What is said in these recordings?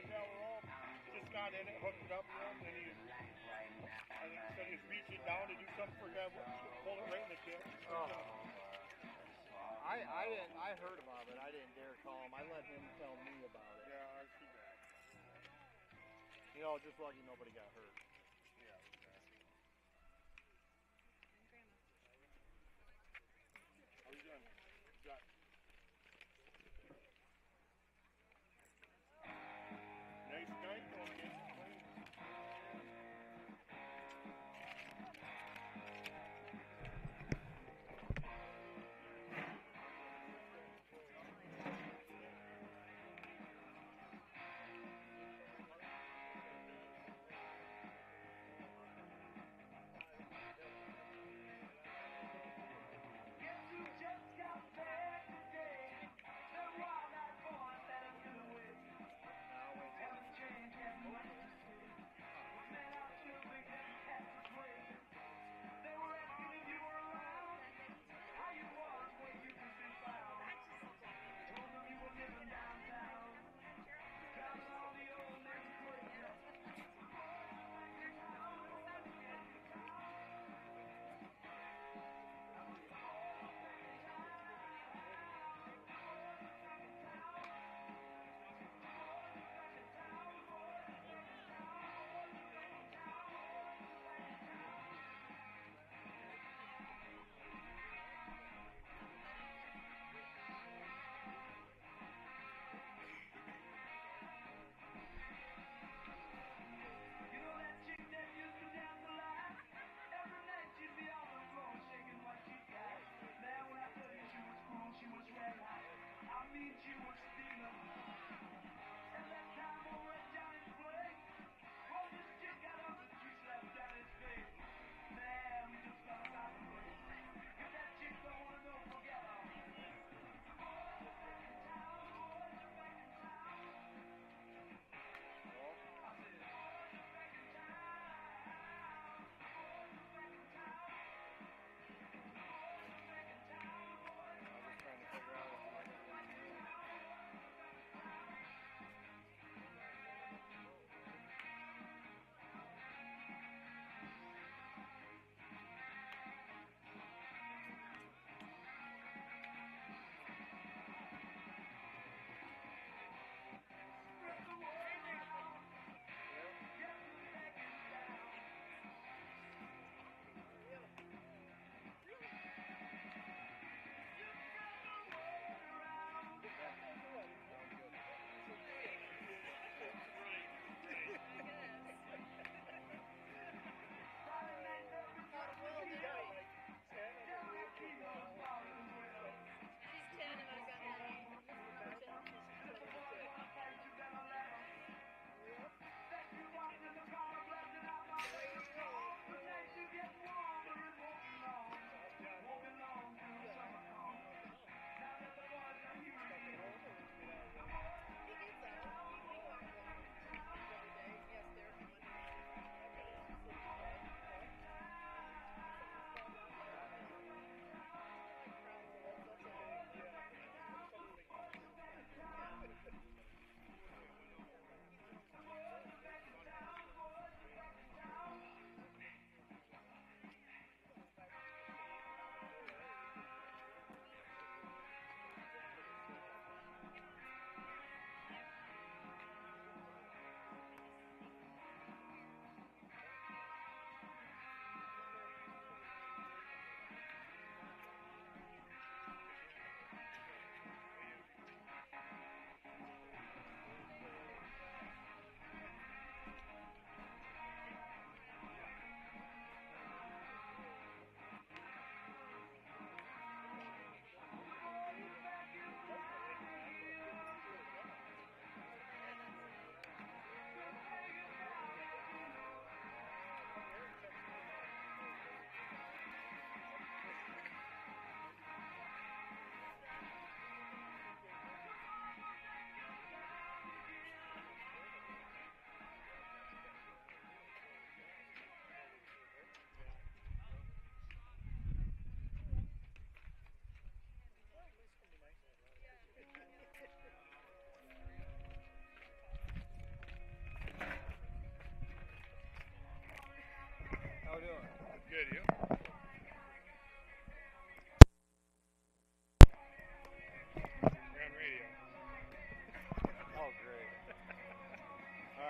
the tail rope, just got in it, hooked it up to him, and he said he was reaching down to do something for a guy, pulled it right in the tip. I heard about it. I didn't dare call him. I let him tell me about it. Yeah, I see that. You know, just lucky nobody got hurt. Yeah, exactly. How you doing? Got nice night going against the Flames.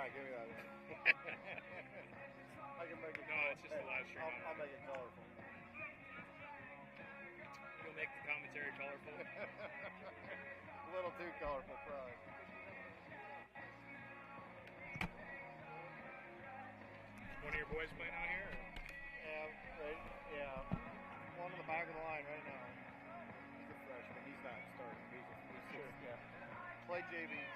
Alright, give me that. I can make it. No, it's just a live stream. I'll make it colorful. You'll make the commentary colorful. A little too colorful, probably. One of your boys playing out here? Or? Yeah, right. Yeah, one on the back of the line right now. He's a freshman. He's not starting. He's sure. Yeah. Play JVs.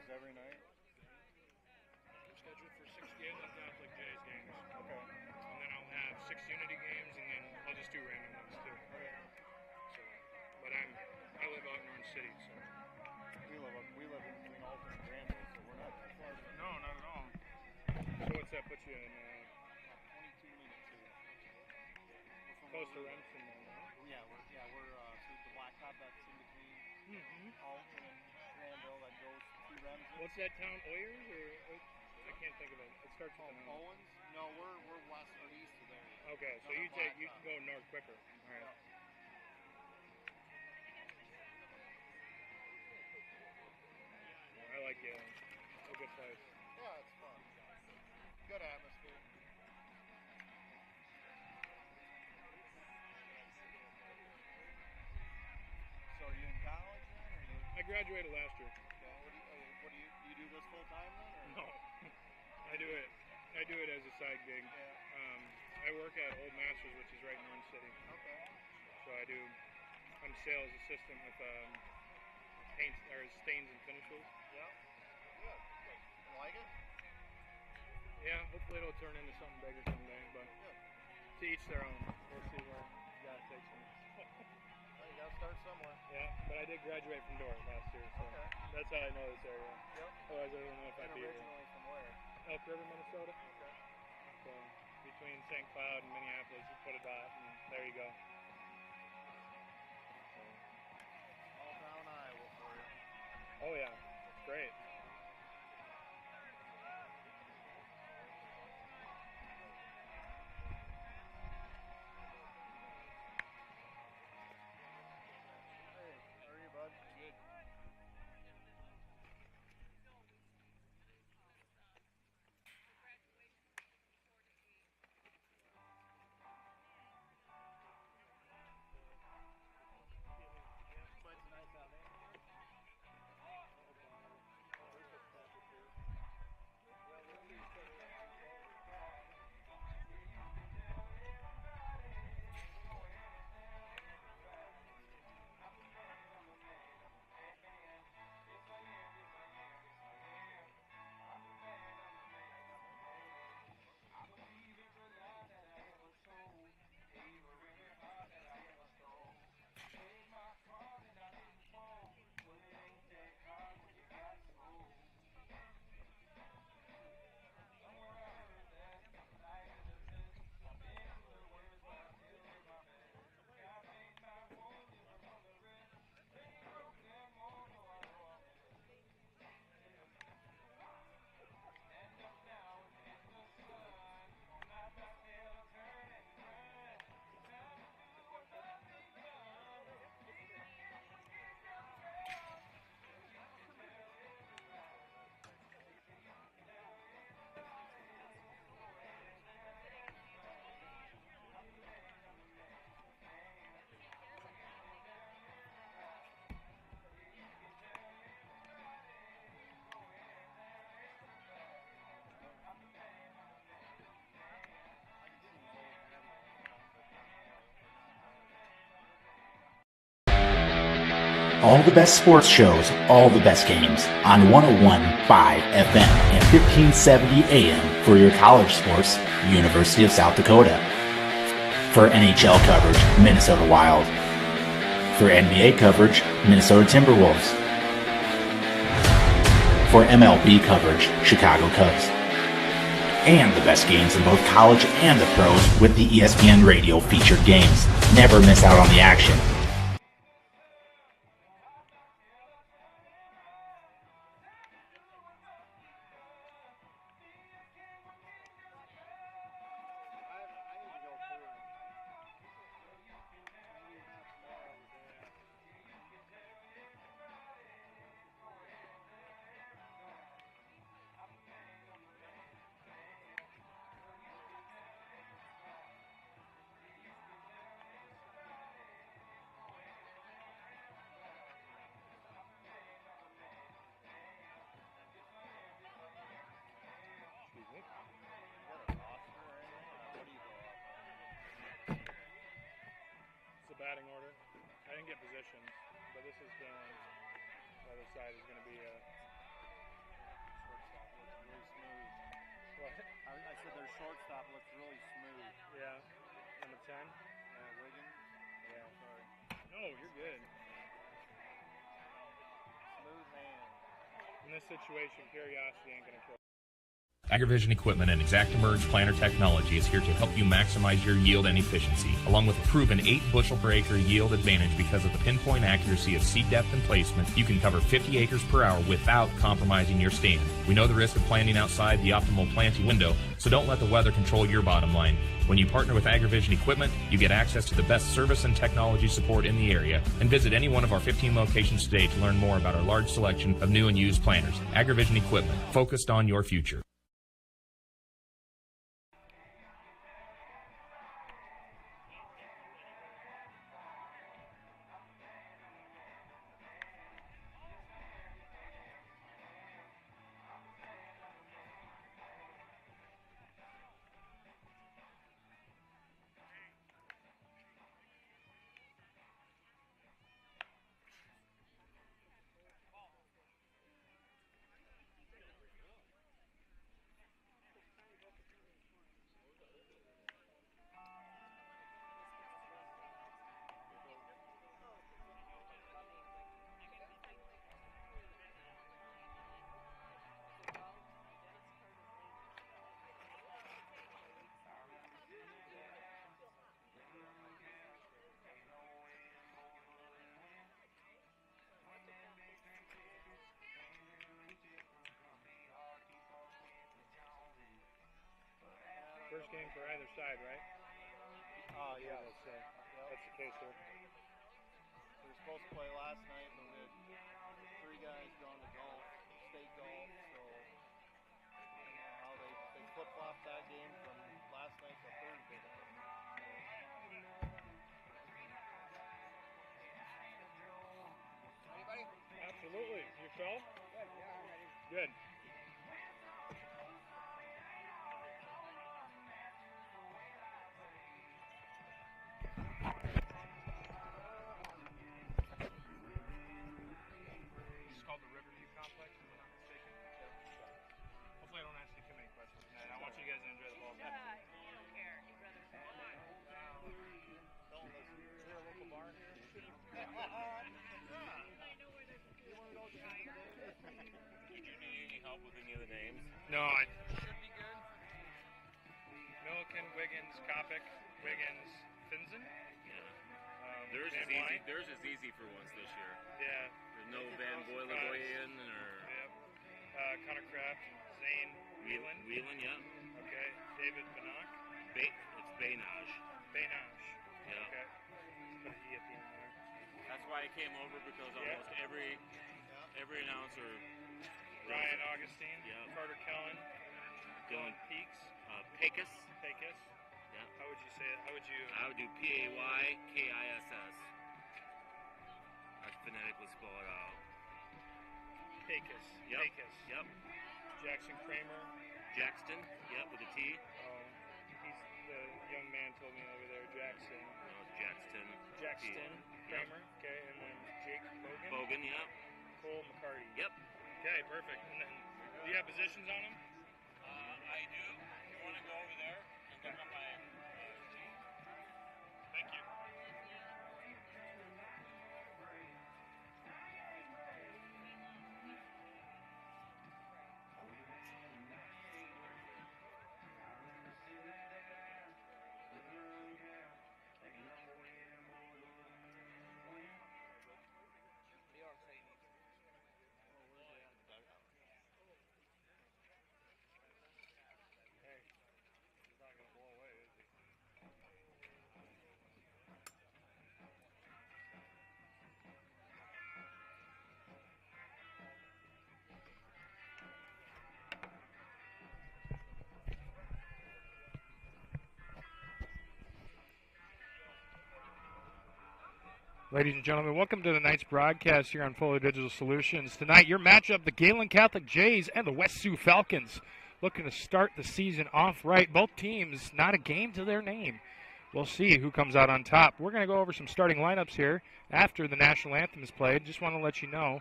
Every night? I'm scheduled for 6 games on Catholic Jays games. Okay. And then I'll have 6 Unity games, and then I'll just do random ones too. Okay. So, but I live out in Orange City, so. We live in between Alton and Granville, so we're not too far. No, not at all. So what's that put you in? 22 minutes here. Close to Remsen, then, huh? Yeah, we're so the blacktop that's in between Alton and Granville that goes to Remsen. What's that town? Oyers or I can't think of it. It starts with an O. Owens? No, we're west or east of there. Okay, so you can go north quicker. All right. Yeah. I like Gehlen. It's a good place. Yeah, it's fun. Good atmosphere. So are you in college then, or you? I graduated last year. Yeah, what do you do this full time then? Or? No, I do it as a side gig. Yeah. I work at Old Masters, which is right in Orange City. Okay. So I'm sales assistant with paints or stains and finishes. Yeah. Good. You like it? Yeah, hopefully it'll turn into something bigger someday. But to each their own. We'll see where God takes me. Well, you gotta start somewhere. Yeah, but I did graduate from Dordt last year, so that's how I know this area. Yep. Otherwise, I don't know if I'd be here. Originally from where? Elk River, Minnesota. Okay. So between St. Cloud and Minneapolis, you put a dot, and there you go. All down Iowa for you. Oh yeah, it's great. Hey, how are you, bud? Good. All the best sports shows, all the best games on 101.5 FM and 1570 AM for your college sports, University of South Dakota. For NHL coverage, Minnesota Wild. For NBA coverage, Minnesota Timberwolves. For MLB coverage, Chicago Cubs. And the best games in both college and the pros with the ESPN Radio featured games. Never miss out on the action. Batting order. I didn't get positions, but this is Gehlen. The other side is going to be a Shortstop looks really smooth. what? I said their shortstop looks really smooth. Yeah, number 10. Wiggins. Yeah, sorry. No, you're good. Smooth hand. In this situation, curiosity ain't going to kill. AgriVision Equipment and ExactEmerge planter technology is here to help you maximize your yield and efficiency, along with a proven 8 bushel per acre yield advantage because of the pinpoint accuracy of seed depth and placement. You can cover 50 acres per hour without compromising your stand. We know the risk of planting outside the optimal planting window, so don't let the weather control your bottom line. When you partner with AgriVision Equipment, you get access to the best service and technology support in the area. And visit any one of our 15 locations today to learn more about our large selection of new and used planters. AgriVision Equipment, focused on your future. First game for either side, right? Yeah. That's the case here. We were supposed to play last night, but we had 3 guys going to golf, state golf, so I don't know how they flip-flopped that game from last night to Thursday night. Anybody? Absolutely. Yourself? Good, yeah, I'm ready. Good. Hopefully I don't ask you too many questions tonight. I want you guys to enjoy the ball game. He don't care. He'd rather sit quiet. Don't listen. Is there a local bar here? I know where there's a good tire. Did you need any help with any of the names? No, I Should be good. Milliken, Wiggins, Kopic, Wiggins, Finzen. Theirs is easy for once this year. Yeah. There's no Van Boylegoyen or Yep. Connor Kraft, Zane Whelan. Whelan, yeah. Okay. David Banach. It's Bainage. Bainage. Yeah. Okay. Put an E at the end there. That's why I came over because almost every announcer. Ryan Augustine. Yeah. Carter Kellen. Dylan Peaks. Pecos. Pecos. Yeah. How would you say it? How would you? I would do Paykiss. I phonetically spell it out. Pecos. Yep. Pecos. Yep. Jackson Kramer. Jackson. Yep, with a T. He's the young man told me over there, Jackson. Jackson Kramer, okay, and then Jake Bogan. Bogan, yeah. Cole McCarty. Yep. Okay, perfect. And then, do you have positions on them? I do. You want to go over there and look at my sheet? Thank you. Ladies and gentlemen, welcome to tonight's broadcast here on Fuller Digital Solutions. Tonight, your matchup, the Gehlen Catholic Jays and the West Sioux Falcons, looking to start the season off right. Both teams, not a game to their name. We'll see who comes out on top. We're going to go over some starting lineups here after the national anthem is played. Just want to let you know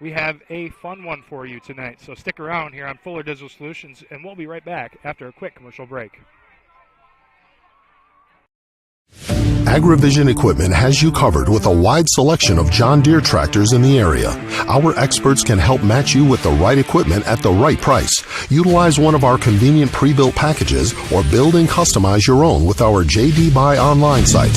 we have a fun one for you tonight. So stick around here on Fuller Digital Solutions, and we'll be right back after a quick commercial break. AgriVision Equipment has you covered with a wide selection of John Deere tractors in the area. Our experts can help match you with the right equipment at the right price. Utilize one of our convenient pre-built packages or build and customize your own with our JD Buy online site.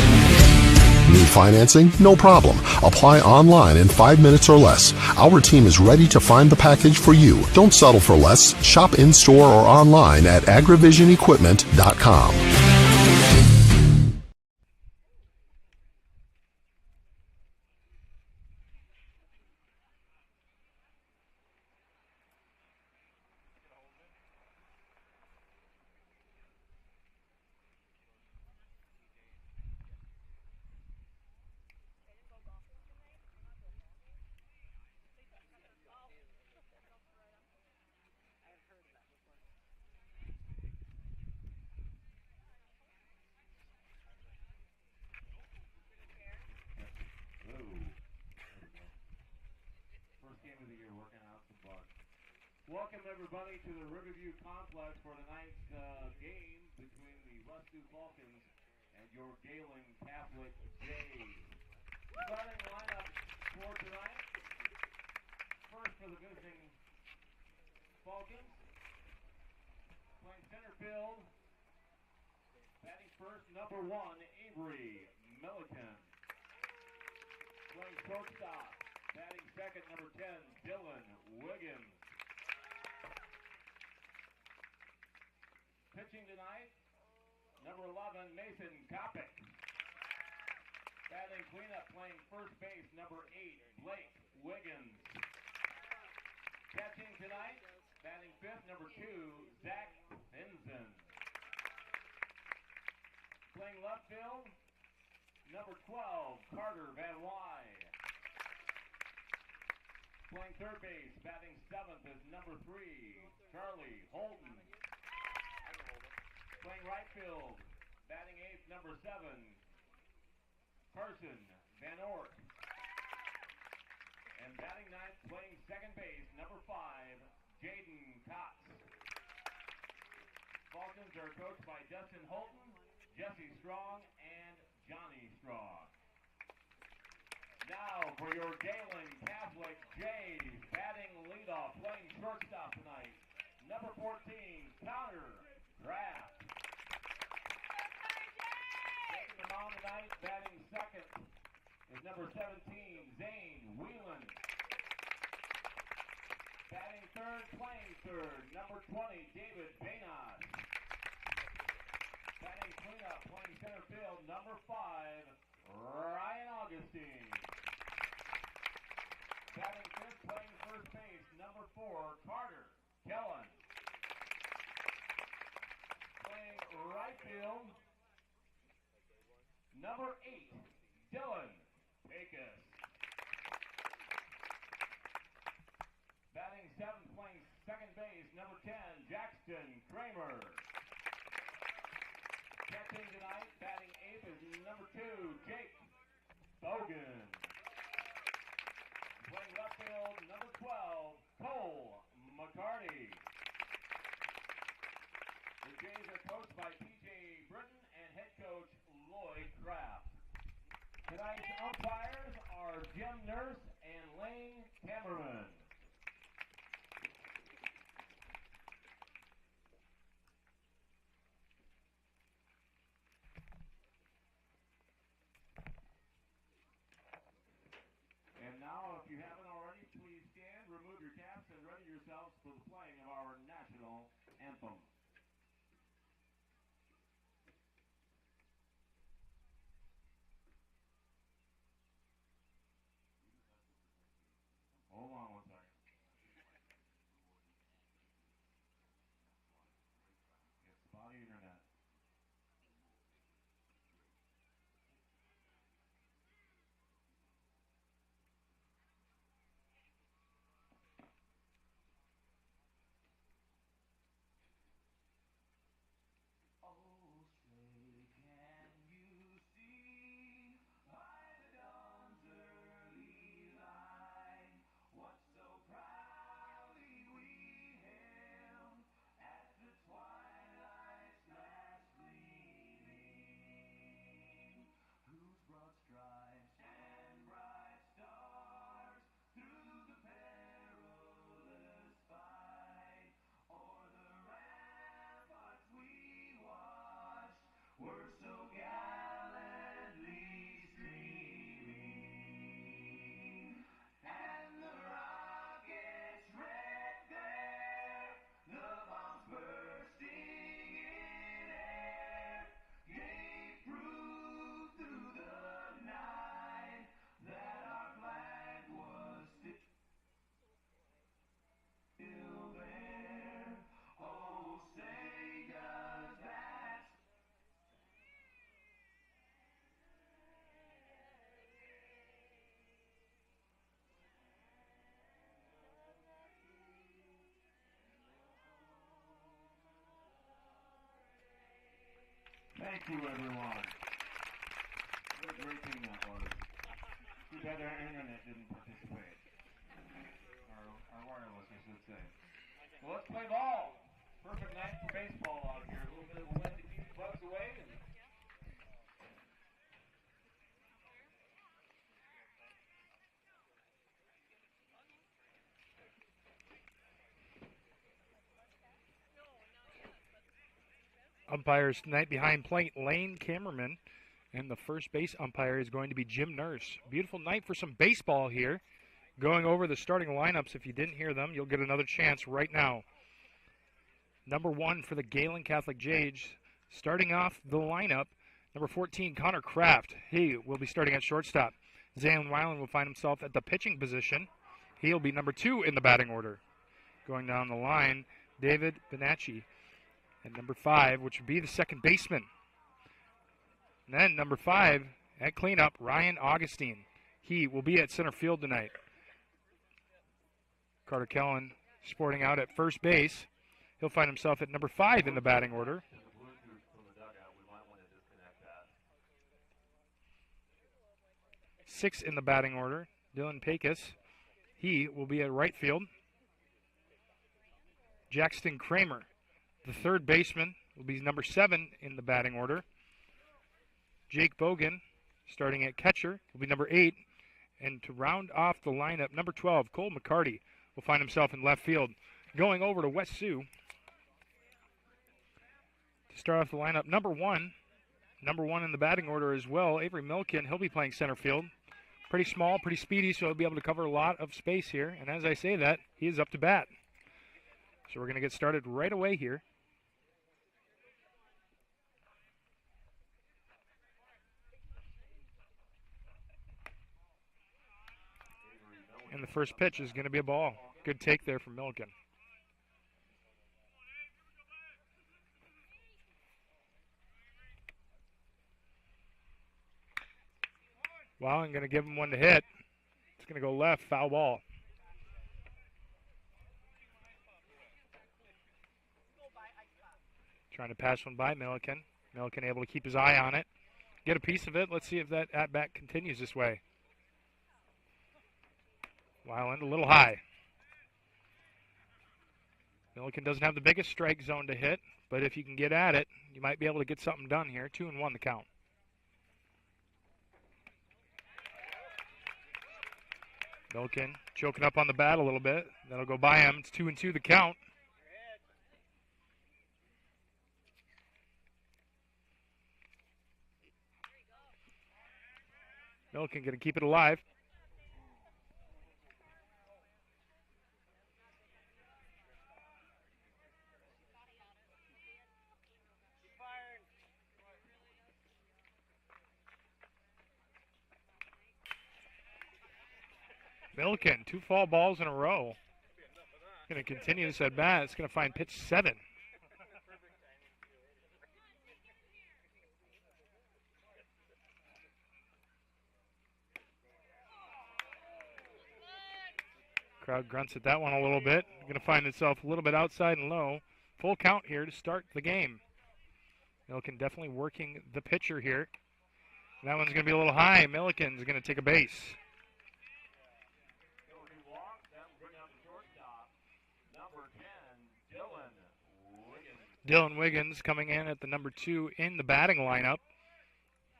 Need financing? No problem. Apply online in 5 minutes or less. Our team is ready to find the package for you. Don't settle for less. Shop in-store or online at agrivisionequipment.com. Welcome, everybody, to the Riverview Complex for tonight's game between the West Sioux Falcons and your Gehlen Catholic Jays. Starting lineup for tonight. First for the visiting Falcons. Playing center field. Batting first, number 1, Avery Milliken. Playing shortstop. Batting second, number 10, Dylan Wiggins. Pitching tonight, number 11, Mason Kopic. Batting cleanup, playing first base, number 8, Blake Wiggins. Catching tonight, batting fifth, number 2, Zach Vinson. Playing left field, number 12, Carter Van Wy. Playing third base, batting seventh is number 3, Charlie Holden. Playing right field, batting eighth, number 7, Carson Van Ort. And batting ninth, playing second base, number 5, Jaden Cox. Falcons are coached by Dustin Holton, Jesse Strong, and Johnny Strong. Now for your Gehlen Catholic Jays, batting leadoff, playing shortstop tonight, number 14, Connor Graff. Taking the mound tonight, batting second is number 17, Zane Whelan. Batting third, playing third, number 20, David Baynos. Batting cleanup, playing center field, number 5, Ryan Augustine. Batting fifth, playing first base, number 4, Carter Kellen. Playing right field, number 8, Dylan Pecos. Batting seventh, playing second base, number 10, Jackson Kramer. Catching tonight, batting eighth is number 2, Bogan. Playing left field, number 12, Cole McCarty. The Jays are coached by P.J. Britton and head coach Lloyd Kraft. Tonight's umpires are Jim Nurse and Lane Cameron. And now, if you haven't already, please stand, remove your caps, and ready yourselves for the playing of our national anthem. Hold on one second. It's spotty internet. Thank you, everyone. What a great team that was. Too bad our internet didn't participate. Our wireless, I should say. Well, let's play ball. Perfect night for baseball out here. A little bit of a wind to keep the bugs away. Umpires tonight behind plate, Lane Cameraman. And the first base umpire is going to be Jim Nurse. Beautiful night for some baseball here. Going over the starting lineups. If you didn't hear them, you'll get another chance right now. Number 1 for the Gehlen Catholic Jays. Starting off the lineup, number 14, Connor Kraft. He will be starting at shortstop. Zaylen Weiland will find himself at the pitching position. He'll be number 2 in the batting order. Going down the line, David Bonacci. And number 5, which would be the second baseman. And then number 5 at cleanup, Ryan Augustine. He will be at center field tonight. Carter Kellen sporting out at first base. He'll find himself at number 5 in the batting order. 6 in the batting order, Dylan Pecos. He will be at right field. Jackson Kramer, the third baseman, will be number 7 in the batting order. Jake Bogan, starting at catcher, will be number 8. And to round off the lineup, number 12, Cole McCarty, will find himself in left field. Going over to West Sioux to start off the lineup, number 1 in the batting order as well, Avery Milken. He'll be playing center field. Pretty small, pretty speedy, so he'll be able to cover a lot of space here. And as I say that, he is up to bat. So we're going to get started right away here. And the first pitch is going to be a ball. Good take there from Milken. Well, I'm going to give him one to hit. It's going to go left, foul ball. Trying to pass one by Milliken. Milliken able to keep his eye on it. get a piece of it. Let's see if that at-bat continues this way. Weiland a little high. Milliken doesn't have the biggest strike zone to hit, but if you can get at it, you might be able to get something done here. 2-1 the count. Milliken choking up on the bat a little bit. That'll go by him. It's 2-2 the count. Milliken going to keep it alive. Milliken, 2 foul balls in a row. Going to continue this at bat. It's going to find pitch 7. Crowd grunts at that one a little bit. Going to find itself a little bit outside and low. Full count here to start the game. Milliken definitely working the pitcher here. That one's going to be a little high. Milliken's going to take a base. Dylan Wiggins coming in at the number 2 in the batting lineup.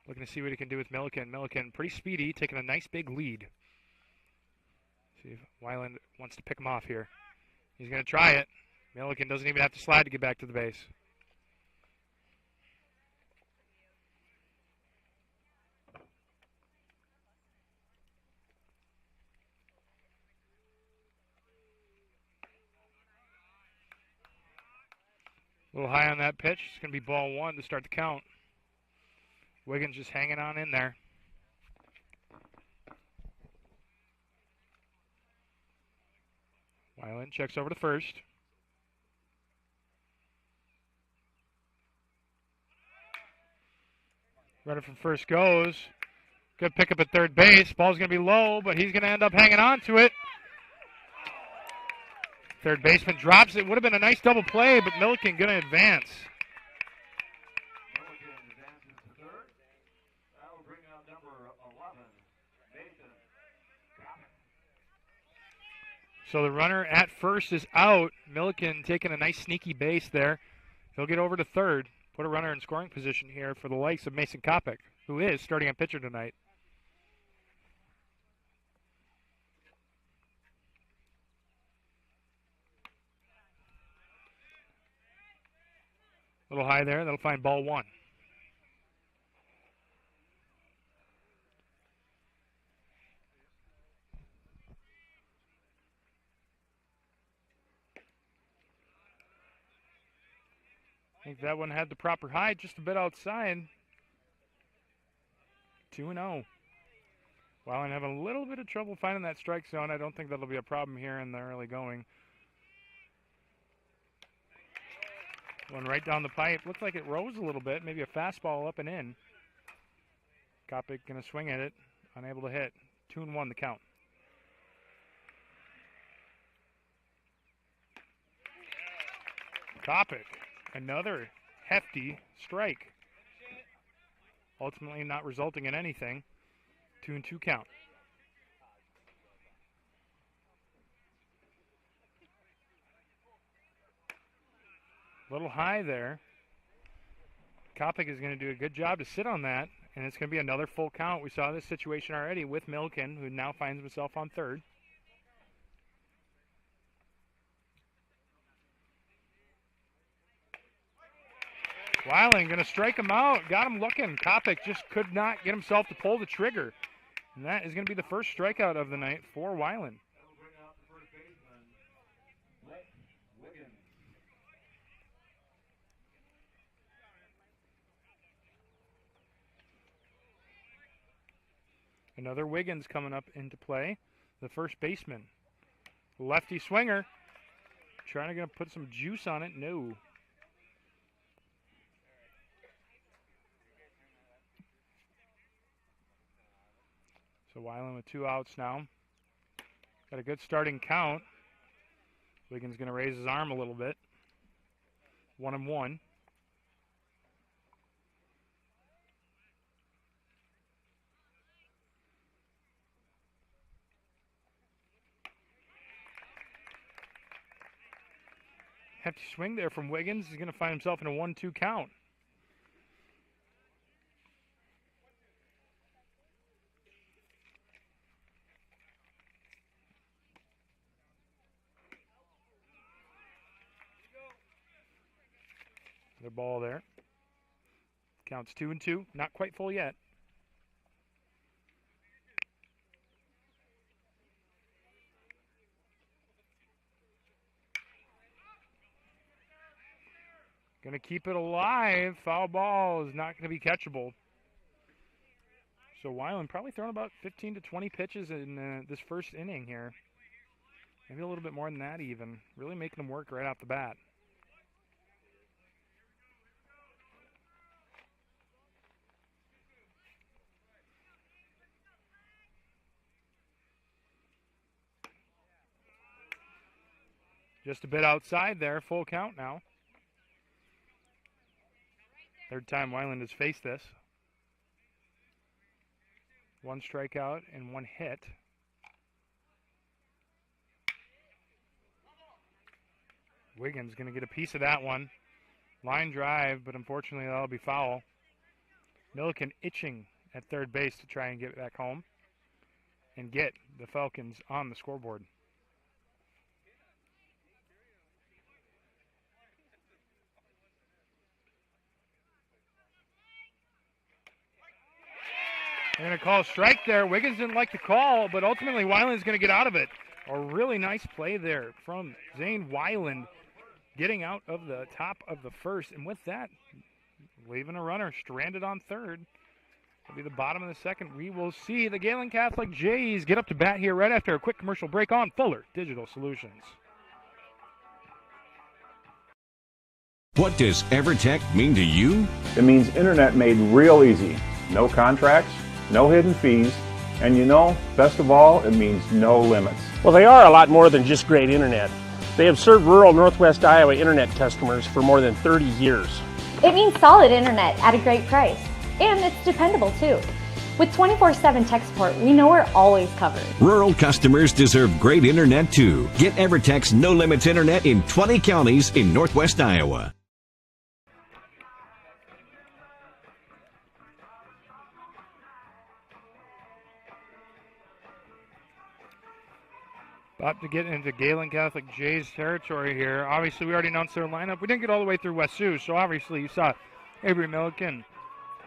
Looking to see what he can do with Milliken. Milliken pretty speedy, taking a nice big lead. See if Weiland wants to pick him off here. He's going to try it. Milliken doesn't even have to slide to get back to the base. A little high on that pitch. It's going to be ball 1 to start the count. Wiggins just hanging on in there. Weiland checks over to first. Runner from first goes. Good pickup at third base. Ball's going to be low, but he's going to end up hanging on to it. Third baseman drops it. Would have been a nice double play, but Milliken going to advance. Milliken advances to third. That will bring out number 11, Mason. So the runner at first is out. Milliken taking a nice sneaky base there. He'll get over to third. Put a runner in scoring position here for the likes of Mason Kopic, who is starting at pitcher tonight. A little high there. That'll find ball 1. I think that one had the proper height, just a bit outside. 2-0. While I'm having a little bit of trouble finding that strike zone, I don't think that'll be a problem here in the early going. One right down the pipe. Looks like it rose a little bit. Maybe a fastball up and in. Kopic going to swing at it. Unable to hit. 2-1 the count. Kopic. Another hefty strike. Ultimately not resulting in anything. 2-2 count. A little high there. Kopic is going to do a good job to sit on that, and it's going to be another full count. We saw this situation already with Milliken, who now finds himself on third. Weiland going to strike him out. Got him looking. Kopic just could not get himself to pull the trigger. And that is going to be the first strikeout of the night for Weiland. That'll bring out the first baseman, Wiggins. Another Wiggins coming up into play. The first baseman. Lefty swinger. Trying to put some juice on it. No. So Weiland with 2 outs now. Got a good starting count. Wiggins going to raise his arm a little bit. 1-1. Hefty swing there from Wiggins. He's going to find himself in a 1-2 count. The ball there. Counts 2-2. Not quite full yet. Going to keep it alive. Foul ball is not going to be catchable. So Weiland probably throwing about 15 to 20 pitches in this first inning here. Maybe a little bit more than that even. Really making them work right off the bat. Just a bit outside there. Full count now. Third time Weiland has faced this. 1 strikeout and 1 hit. Wiggins going to get a piece of that one. Line drive, but unfortunately that'll be foul. Milliken itching at third base to try and get it back home and get the Falcons on the scoreboard. They're going to call a strike there. Wiggins didn't like the call, but ultimately Weiland's going to get out of it. A really nice play there from Zane Weiland, getting out of the top of the first. And with that, leaving a runner stranded on third. It'll be the bottom of the second. We will see the Gehlen Catholic Jays get up to bat here right after a quick commercial break on Fuller Digital Solutions. What does EverTech mean to you? It means internet made real easy. No contracts, no hidden fees, and you know, best of all, it means no limits. Well, they are a lot more than just great internet. They have served rural Northwest Iowa internet customers for more than 30 years. It means solid internet at a great price, and it's dependable too. With 24/7 tech support, we know we're always covered. Rural customers deserve great internet too. Get EverTech's no limits internet in 20 counties in Northwest Iowa. About to get into Gehlen Catholic Jays territory here. Obviously, we already announced their lineup. We didn't get all the way through West Sioux, so obviously you saw Avery Milliken,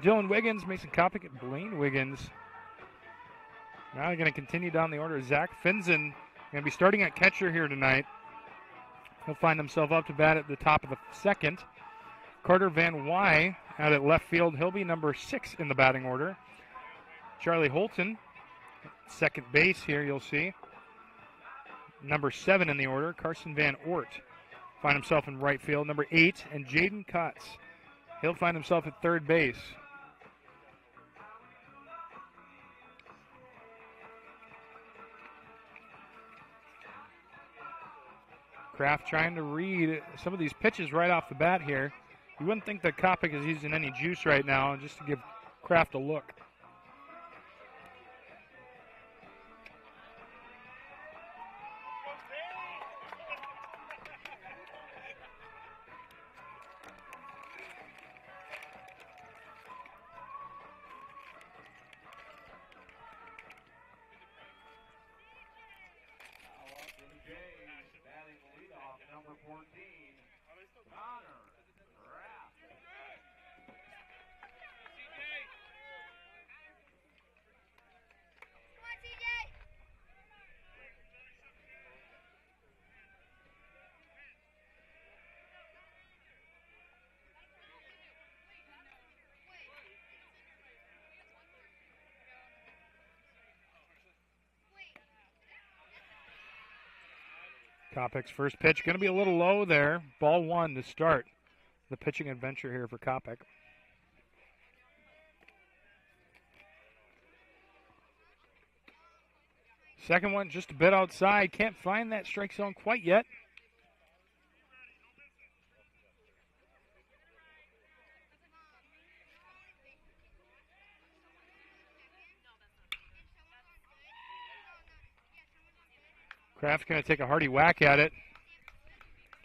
Dylan Wiggins, Mason Kopic, and Blaine Wiggins. Now they're going to continue down the order. Zach Finzen going to be starting at catcher here tonight. He'll find himself up to bat at the top of the second. Carter Van Wy out at left field. He'll be number 6 in the batting order. Charlie Holton, second base here, you'll see. Number 7 in the order, Carson Van Ort, find himself in right field. Number 8, and Jaden Cutts, he'll find himself at third base. Kraft trying to read some of these pitches right off the bat here. You wouldn't think that Kopic is using any juice right now, just to give Kraft a look. Kopic's first pitch going to be a little low there. Ball 1 to start the pitching adventure here for Kopic. Second one just a bit outside. Can't find that strike zone quite yet. Kraft's going to take a hearty whack at it.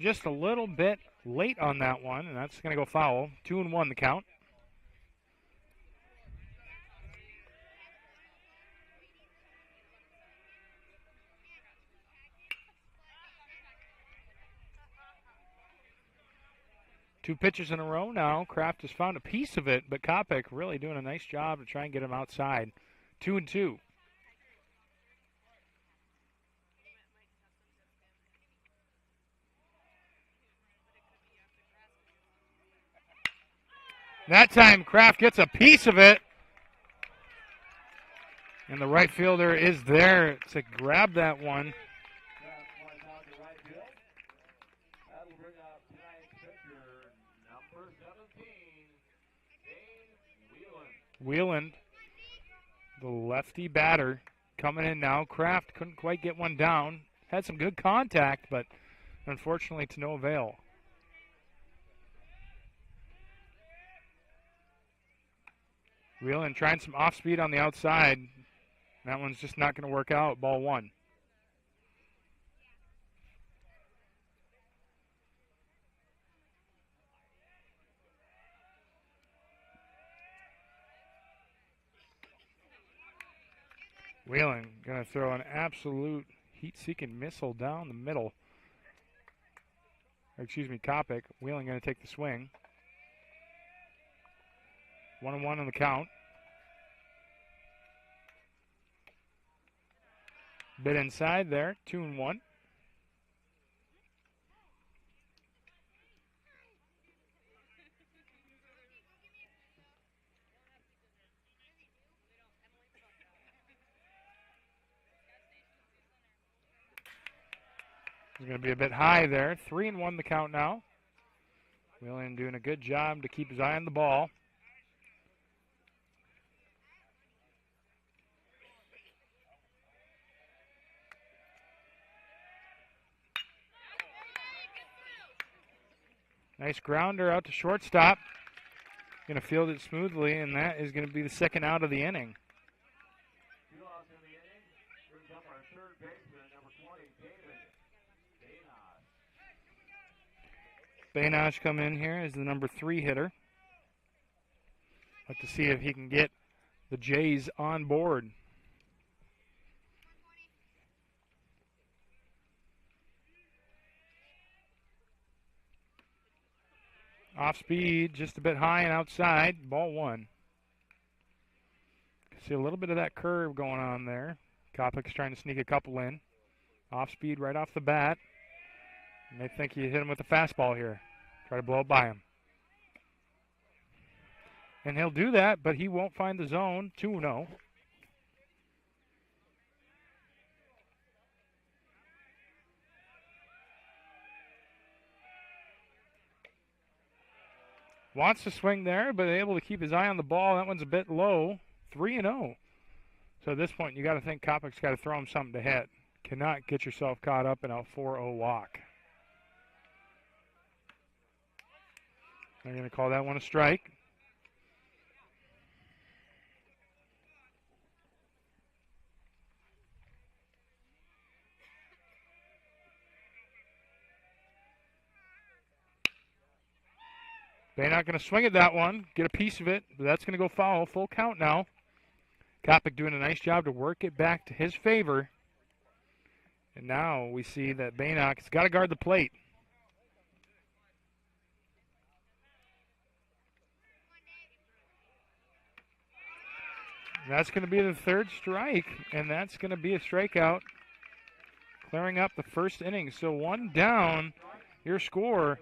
just a little bit late on that one, and that's going to go foul. 2-1 the count. Two pitches in a row now. Kraft has found a piece of it, but Kopic really doing a nice job to try and get him outside. 2-2. That time Kraft gets a piece of it. And the right fielder is there to grab that one. Wheeland, the lefty batter, coming in now. Kraft couldn't quite get one down. Had some good contact, but unfortunately to no avail. Wheeland trying some off speed on the outside. That one's just not going to work out. Ball one. Wheeland going to throw an absolute heat-seeking missile down the middle. Excuse me, Kopic. Wheeland going to take the swing. 1-1 on the count. Bit inside there. 2-1. He's going to be a bit high there. 3-1 the count now. Wheeland doing a good job to keep his eye on the ball. Nice grounder out to shortstop. Going to field it smoothly, and that is going to be the second out of the inning. Bainosh come in here as the number 3 hitter. Like to see if he can get the Jays on board. Off speed, just a bit high and outside. Ball one. See a little bit of that curve going on there. Kopic's trying to sneak a couple in. Off speed right off the bat. And they think you hit him with a fastball here. Try to blow it by him. And he'll do that, but he won't find the zone. 2-0. Wants to swing there, but able to keep his eye on the ball. That one's a bit low. 3-0. So at this point, you got to think Kopic's got to throw him something to hit. Cannot get yourself caught up in a 4-0 walk. They're going to call that one a strike. They're not going to swing at that one, get a piece of it, but that's going to go foul. Full count now. Kopic doing a nice job to work it back to his favor. And now we see that Bainock's got to guard the plate. That's going to be the third strike, and that's going to be a strikeout, clearing up the first inning. So one down, your score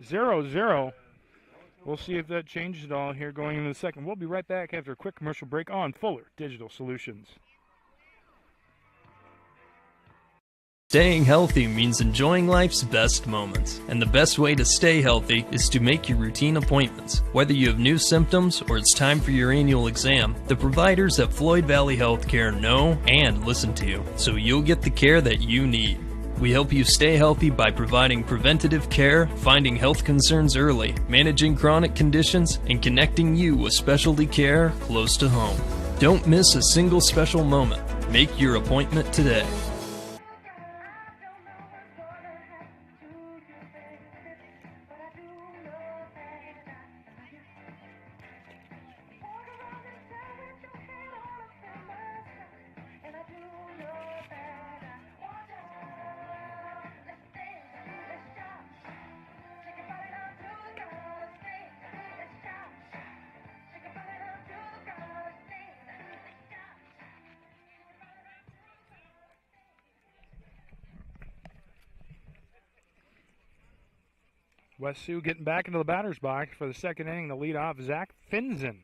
0-0. We'll see if that changes at all here going into the second. We'll be right back after a quick commercial break on Fuller Digital Solutions. Staying healthy means enjoying life's best moments, and the best way to stay healthy is to make your routine appointments. Whether you have new symptoms or it's time for your annual exam, the providers at Floyd Valley Healthcare know and listen to you, so you'll get the care that you need. We help you stay healthy by providing preventative care, finding health concerns early, managing chronic conditions, and connecting you with specialty care close to home. Don't miss a single special moment. Make your appointment today. West Sioux getting back into the batter's box for the second inning. The leadoff, Zach Finzen.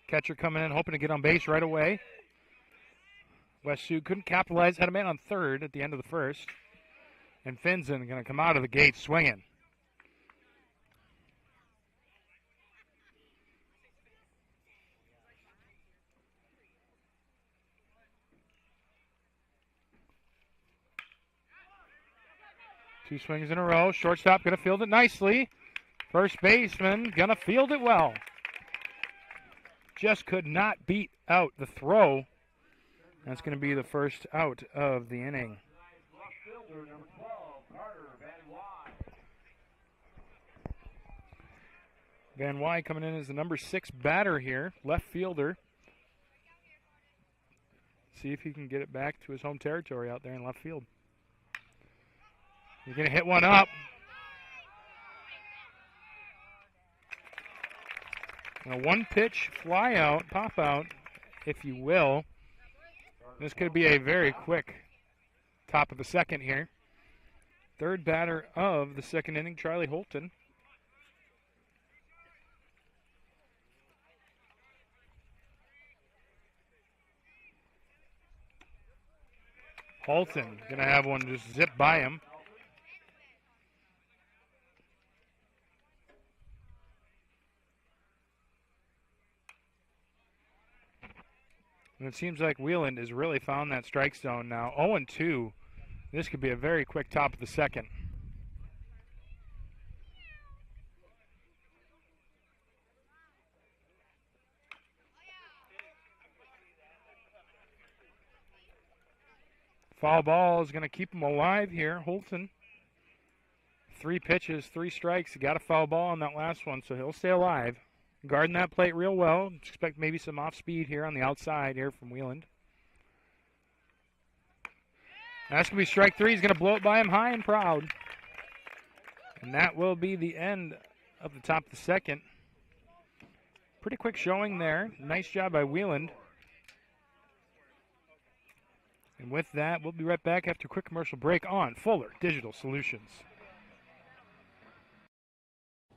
Catcher coming in, hoping to get on base right away. West Sioux couldn't capitalize. Had a man on third at the end of the first. And Finzen going to come out of the gate swinging. Two swings in a row. Shortstop going to field it nicely. First baseman going to field it well. Just could not beat out the throw. That's going to be the first out of the inning. Van Wy coming in as the number 6 batter here, left fielder. See if he can get it back to his home territory out there in left field. He's going to hit one up. And a one-pitch fly out, pop out, if you will. This could be a very quick top of the second here. Third batter of the second inning, Charlie Holton. Holton going to have one just zip by him. And it seems like Wheeland has really found that strike zone now. 0-2. This could be a very quick top of the second. Foul ball is going to keep him alive here. Holton, 3 pitches, 3 strikes. He got a foul ball on that last one, so he'll stay alive. Guarding that plate real well. Expect maybe some off speed here on the outside here from Wheeland. That's going to be strike 3. He's going to blow it by him high and proud. And that will be the end of the top of the second. Pretty quick showing there. Nice job by Wheeland. And with that, we'll be right back after a quick commercial break on Fuller Digital Solutions.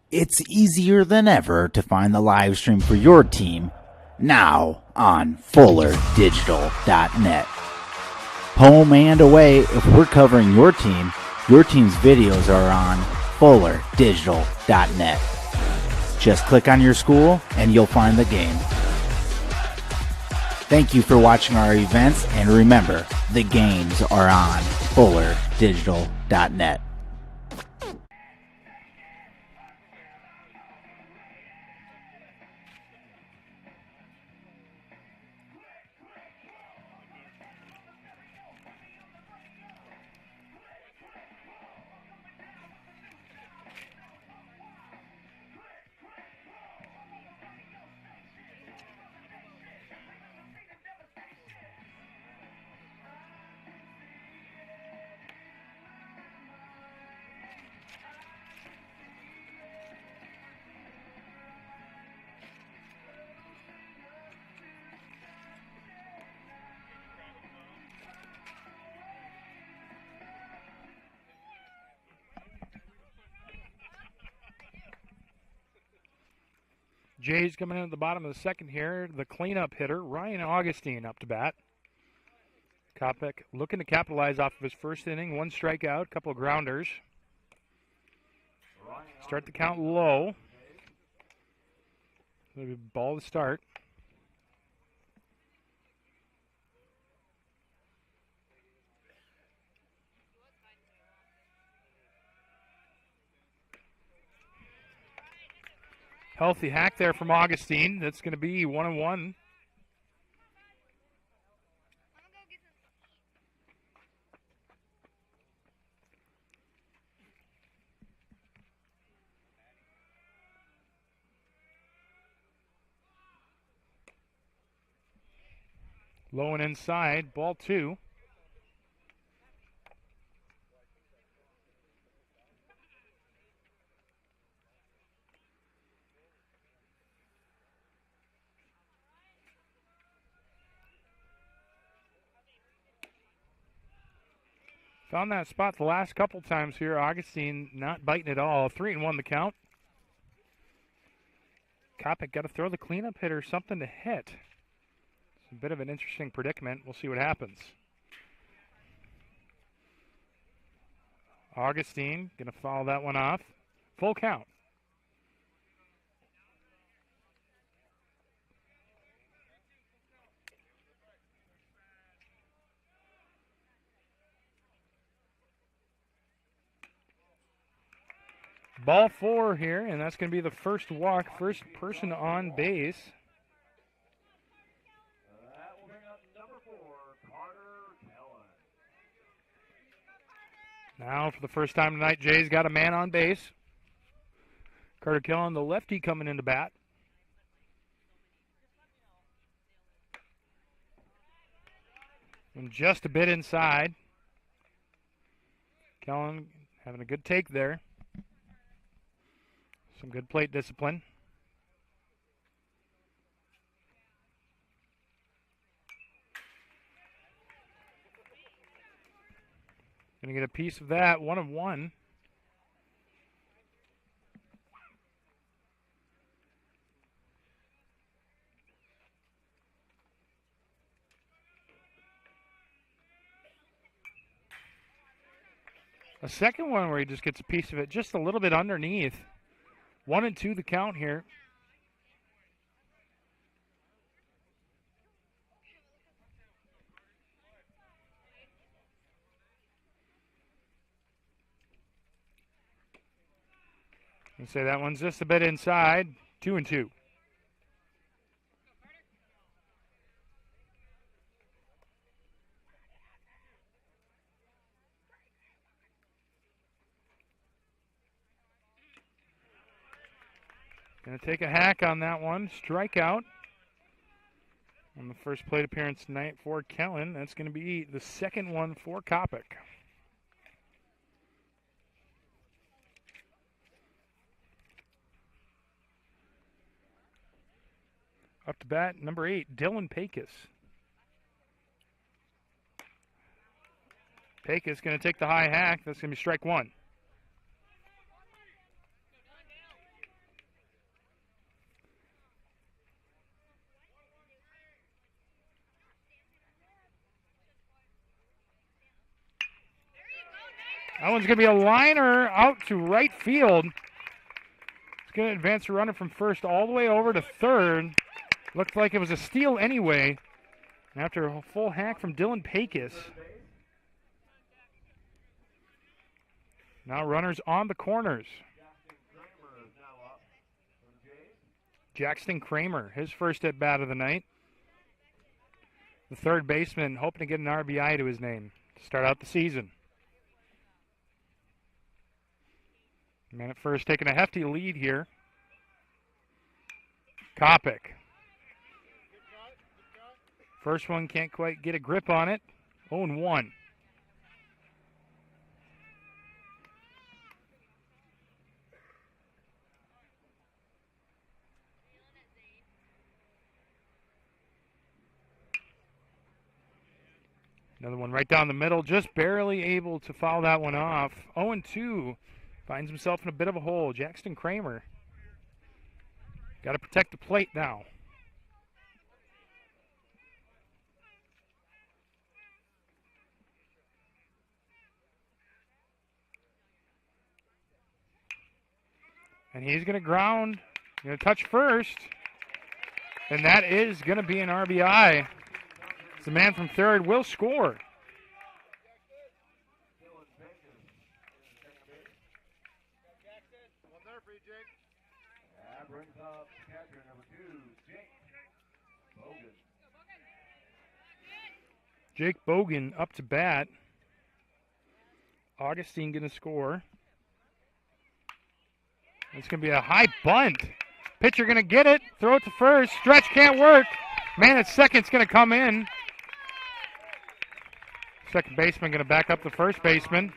It's easier than ever to find the live stream for your team now on FullerDigital.net. Home and away, if we're covering your team's videos are on FullerDigital.net. Just click on your school and you'll find the game. Thank you for watching our events, and remember, the games are on FullerDigital.net. Jays coming in at the bottom of the second here. The cleanup hitter, Ryan Augustine, up to bat. Kopic looking to capitalize off of his first inning. 1 strikeout, couple of grounders. Start the count low. Maybe ball to start. Healthy hack there from Augustine. That's going to be 1-1. Low and inside, ball 2. Found that spot the last couple times here. Augustine not biting at all. 3-1 the count. Kopic got to throw the cleanup hitter something to hit. It's a bit of an interesting predicament. We'll see what happens. Augustine going to foul that one off. Full count. Ball 4 here, and that's going to be the first walk, first person on base. That will bring up number 4, Carter Gehlen. Now, for the first time tonight, Jay's got a man on base. Carter Gehlen, the lefty, coming into bat. And just a bit inside. Gehlen having a good take there. Some good plate discipline. Going to get a piece of that, 1-1. A second one where he just gets a piece of it just a little bit underneath. 1-2 the count here. And say that one's just a bit inside. 2-2. Going to take a hack on that one. Strikeout on the first plate appearance tonight for Gehlen. That's going to be the second one for Kopic. Up to bat, number 8, Dylan Pecos. Pecos going to take the high hack. That's going to be strike 1. That one's going to be a liner out to right field. It's going to advance a runner from first all the way over to third. Looked like it was a steal anyway. After a full hack from Dylan Pecos. Now runners on the corners. Jackson Kramer, his first at bat of the night. The third baseman hoping to get an RBI to his name to start out the season. Man at first taking a hefty lead here. Kopic. First one can't quite get a grip on it. 0-1. Another one right down the middle, just barely able to foul that one off. 0-2. Finds himself in a bit of a hole. Jackson Kramer. Got to protect the plate now. And he's going to ground. Going to touch first. And that is going to be an RBI. The man from third will score. That brings up catcher number 2, Jake Bogan. Jake Bogan up to bat. Augustine going to score. It's going to be a high bunt. Pitcher going to get it. Throw it to first. Stretch can't work. Man at second's going to come in. Second baseman going to back up the first baseman.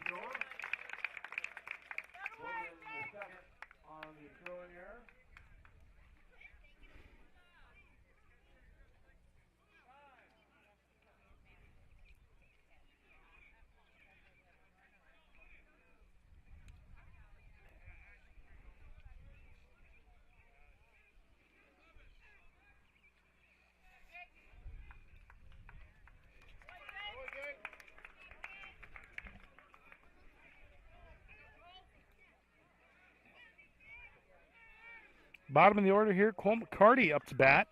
Bottom of the order here, Cole McCarty up to bat.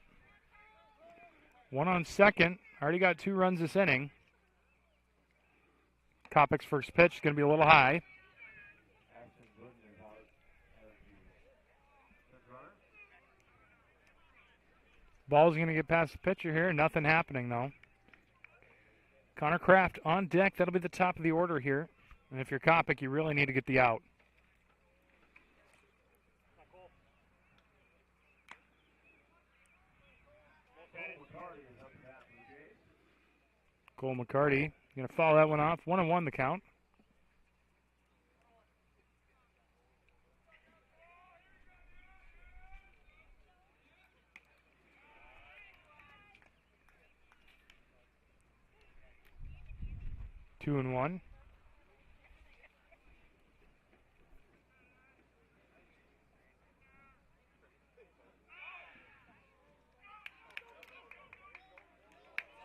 One on second. Already got 2 runs this inning. Kopech's first pitch is going to be a little high. Ball's going to get past the pitcher here. Nothing happening, though. Connor Kraft on deck. That'll be the top of the order here. And if you're Kopech, you really need to get the out. Cole McCarty going to foul that one off. 1-1 the count. Two and one.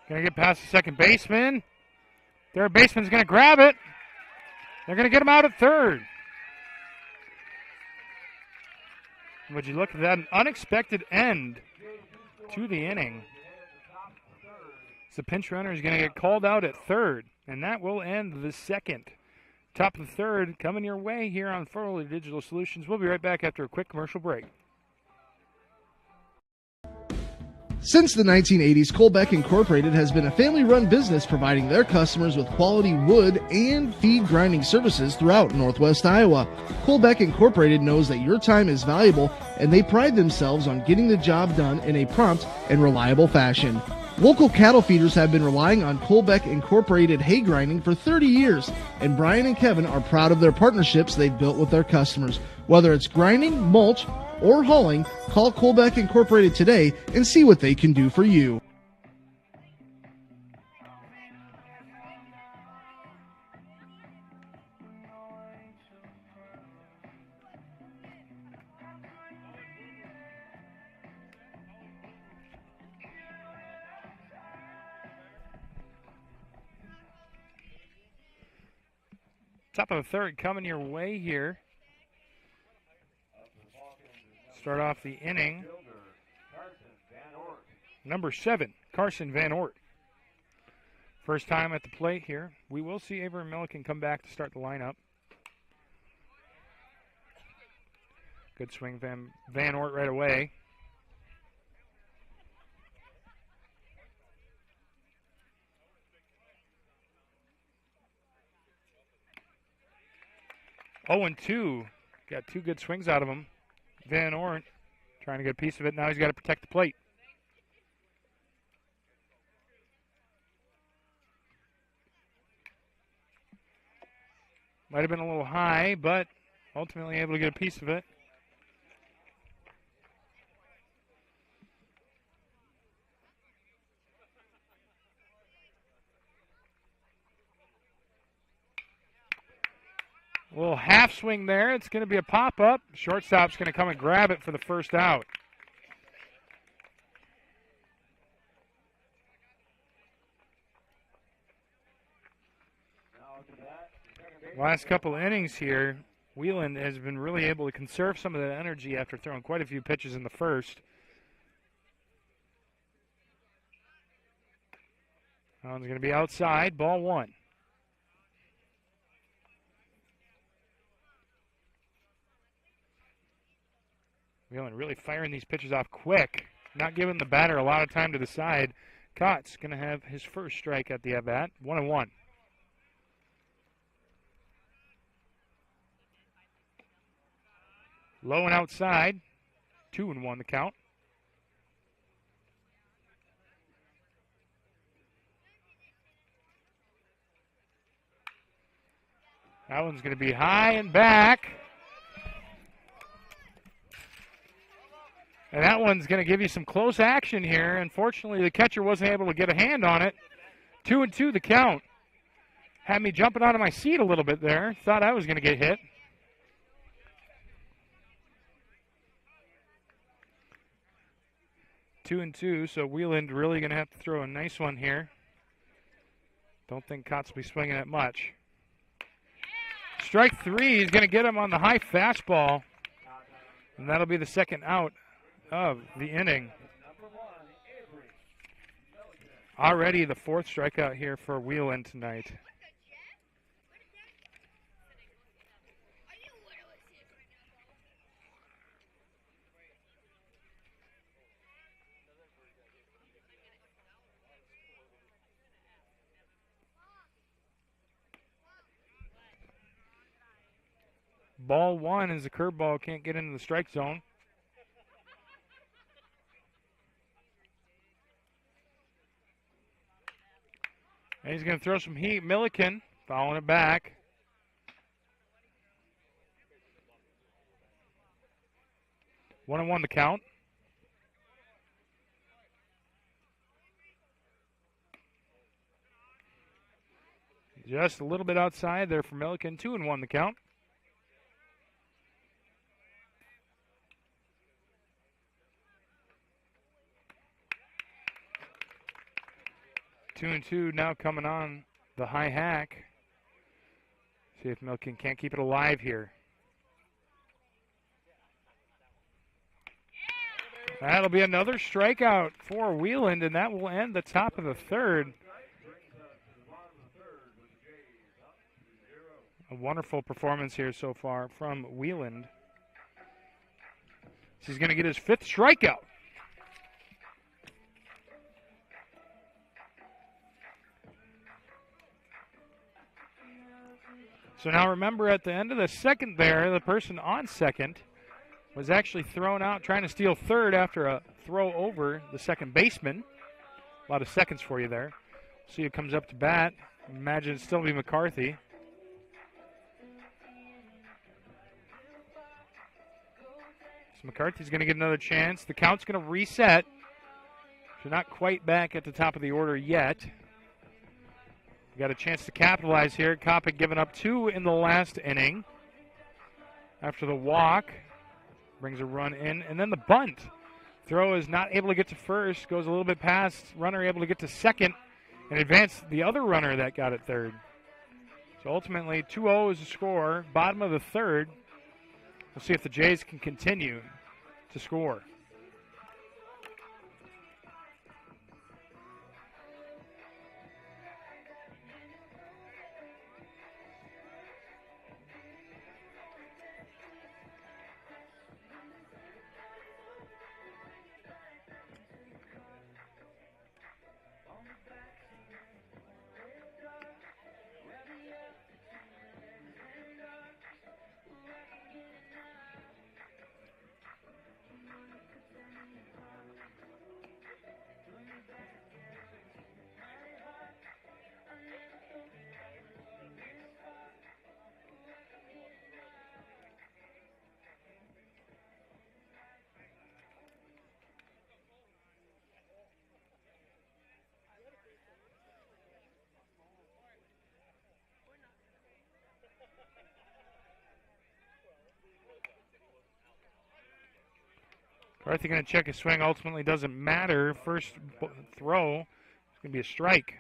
Going to get past the second baseman. Third baseman's going to grab it. They're going to get him out at third. Would you look at that? An unexpected end to the inning. The pinch runner is going to get called out at third, and that will end the second. Top of the third coming your way here on Foley Digital Solutions. We'll be right back after a quick commercial break. Since the 1980s, Colbeck Incorporated has been a family-run business providing their customers with quality wood and feed grinding services throughout Northwest Iowa. Colbeck Incorporated knows that your time is valuable, and they pride themselves on getting the job done in a prompt and reliable fashion. Local cattle feeders have been relying on Colbeck Incorporated hay grinding for 30 years, and Brian and Kevin are proud of their partnerships they've built with their customers. Whether it's grinding, mulch, or hauling, call Colbeck Incorporated today and see what they can do for you. Top of the third coming your way here. Start off the inning. Number 7, Carson Van Ort. First time at the plate here. We will see Avery Milliken come back to start the lineup. Good swing Van Ort right away. Oh, and 2. Got 2 good swings out of him. Van Ort trying to get a piece of it. Now he's got to protect the plate. Might have been a little high, but ultimately able to get a piece of it. A little half swing there. It's going to be a pop-up. Shortstop's going to come and grab it for the first out. Last couple of innings here, Wheeland has been really able to conserve some of that energy after throwing quite a few pitches in the first. That one's going to be outside. Ball 1. Wheeland really firing these pitches off quick, not giving the batter a lot of time to decide. Cott's going to have his first strike at the at-bat. 1-1. Low and outside. 2-1 the count. That one's going to be high and back. And that one's going to give you some close action here. Unfortunately, the catcher wasn't able to get a hand on it. 2-2 the count. Had me jumping out of my seat a little bit there. Thought I was going to get hit. Two and 2, so Wheeland really going to have to throw a nice one here. Don't think Kotz will be swinging it much. Strike 3 is going to get him on the high fastball. And that'll be the second out of the inning. Already the fourth strikeout here for Wheelan tonight. Ball one is the curveball, can't get into the strike zone. And he's going to throw some heat. Milliken following it back. One and one to count. Just a little bit outside there for Milliken. 2-1 the count. Two and two now coming on the high hack. See if Milliken can't keep it alive here. That'll be another strikeout for Wheeland, and that will end the top of the third. A wonderful performance here so far from Wheeland. He's going to get his fifth strikeout. So now remember, at the end of the second there, the person on second was actually thrown out trying to steal third after a throw over the second baseman. A lot of seconds for you there. See who comes up to bat. Imagine it'd still be McCarthy. So McCarthy's going to get another chance. The count's going to reset. So not quite back at the top of the order yet. We got a chance to capitalize here. Kopic giving up 2 in the last inning. After the walk, brings a run in, and then the bunt. Throw is not able to get to first, goes a little bit past. Runner able to get to second and advance the other runner that got it third. So ultimately 2-0 is the score. Bottom of the third. We'll see if the Jays can continue to score. McCarthy going to check his swing. Ultimately doesn't matter. First throw is going to be a strike.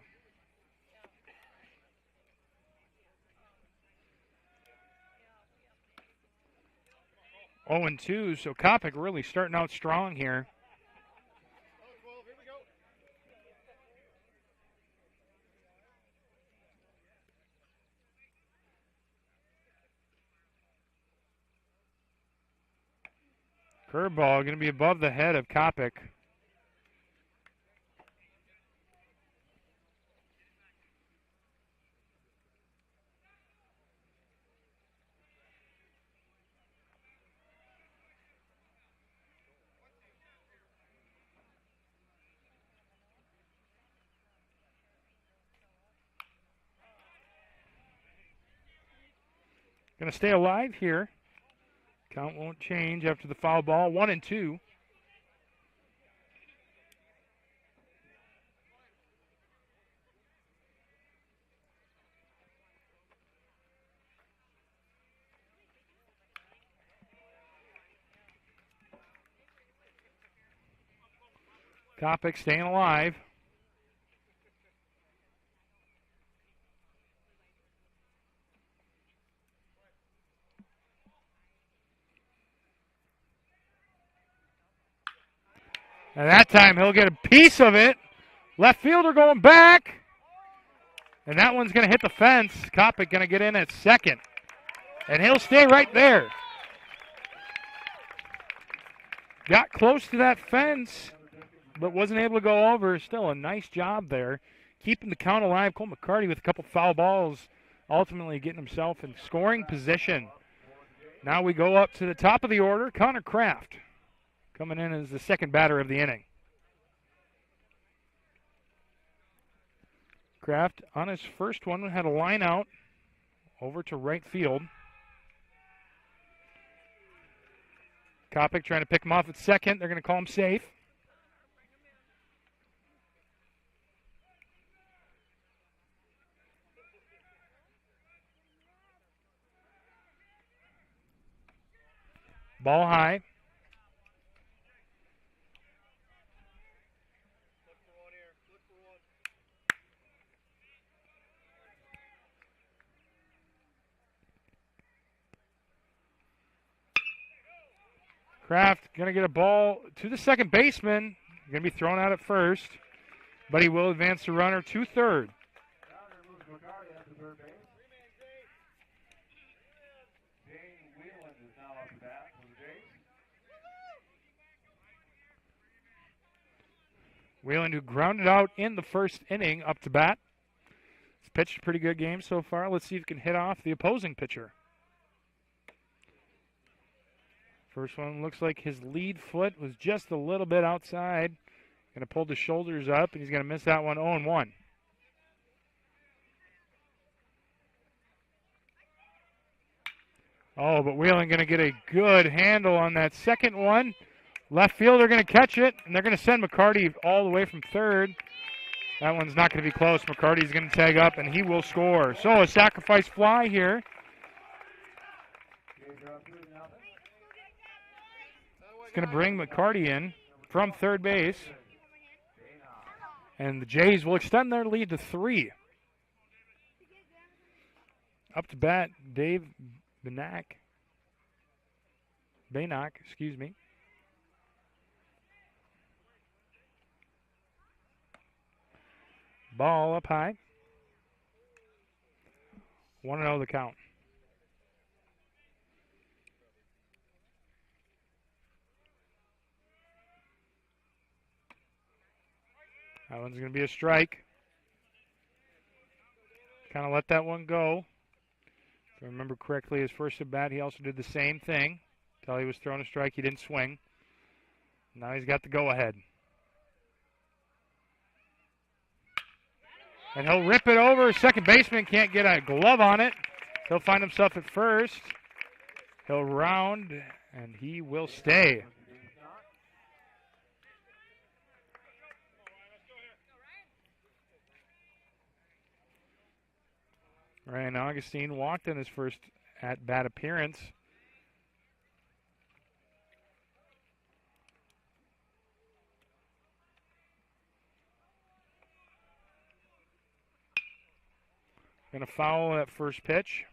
Oh, 0-2, so Kopic really starting out strong here. Curveball going to be above the head of Kopic. Going to stay alive here. Count won't change after the foul ball. 1-2. Kopic staying alive. And that time he'll get a piece of it. Left fielder going back. And that one's going to hit the fence. Kopic going to get in at second. And he'll stay right there. Got close to that fence, but wasn't able to go over. Still a nice job there. Keeping the count alive. Cole McCarty with a couple foul balls, ultimately getting himself in scoring position. Now we go up to the top of the order. Connor Kraft coming in as the second batter of the inning. Kraft on his first one had a line out over to right field. Kopic trying to pick him off at second. They're going to call him safe. Ball high. Kraft going to get a ball to the second baseman. Going to be thrown out at first, but he will advance the runner to third. Wheeland, who grounded out in the first inning, up to bat. He's pitched a pretty good game so far. Let's see if he can hit off the opposing pitcher. First one looks like his lead foot was just a little bit outside. Going to pull the shoulders up, and he's going to miss that one 0-1. Oh, but Wheeling going to get a good handle on that second one. Left fielder going to catch it, and they're going to send McCarty all the way from third. That one's not going to be close. McCarty's going to tag up, and he will score. So a sacrifice fly here. It's going to bring McCarty in from third base. And the Jays will extend their lead to 3. Up to bat, Dave Banach, excuse me. Ball up high. 1-0 the count. That one's going to be a strike. Kind of let that one go. If I remember correctly, his first at bat, he also did the same thing. Until he was throwing a strike, he didn't swing. Now he's got the go-ahead. And he'll rip it over. Second baseman can't get a glove on it. He'll find himself at first. He'll round, and he will stay. Ryan Augustine walked in his first at-bat appearance. Going to foul that first pitch.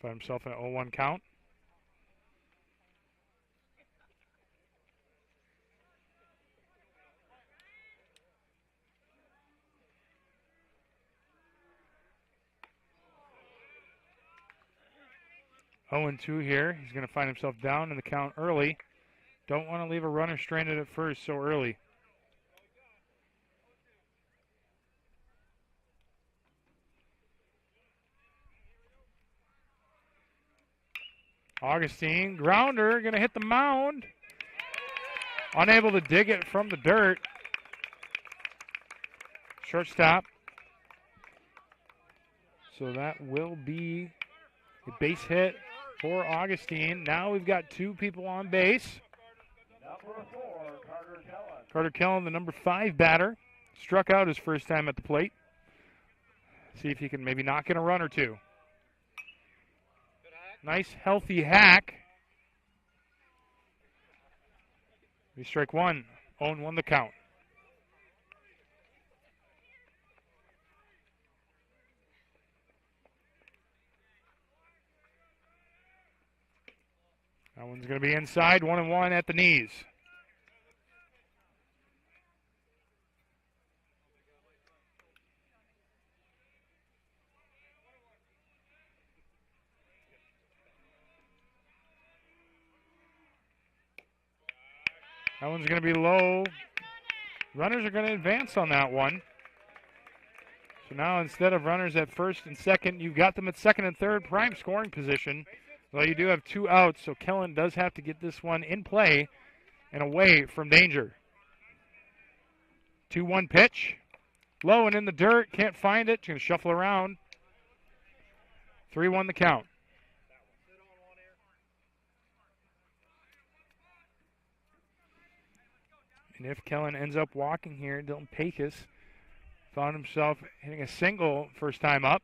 Find himself in an 0-1 count. Oh, 0-2 here. He's going to find himself down in the count early. Don't want to leave a runner stranded at first so early. Augustine, grounder, going to hit the mound. Unable to dig it from the dirt. Shortstop. So that will be a base hit for Augustine. Now we've got 2 people on base. Number 4, Carter Kellen, the number 5 batter. Struck out his first time at the plate. See if he can maybe knock in a run or 2. Nice, healthy hack. We strike 1. 0-1 the count. That one's going to be inside. 1-1 at the knees. That one's going to be low. Runners are going to advance on that one. So now instead of runners at first and second, you've got them at second and third, prime scoring position. Well, you do have 2 outs, so Gehlen does have to get this one in play and away from danger. 2-1 pitch. Low and in the dirt. Can't find it. Going to shuffle around. 3-1 the count. And if Gehlen ends up walking here, Dylan Pecos found himself hitting a single first time up.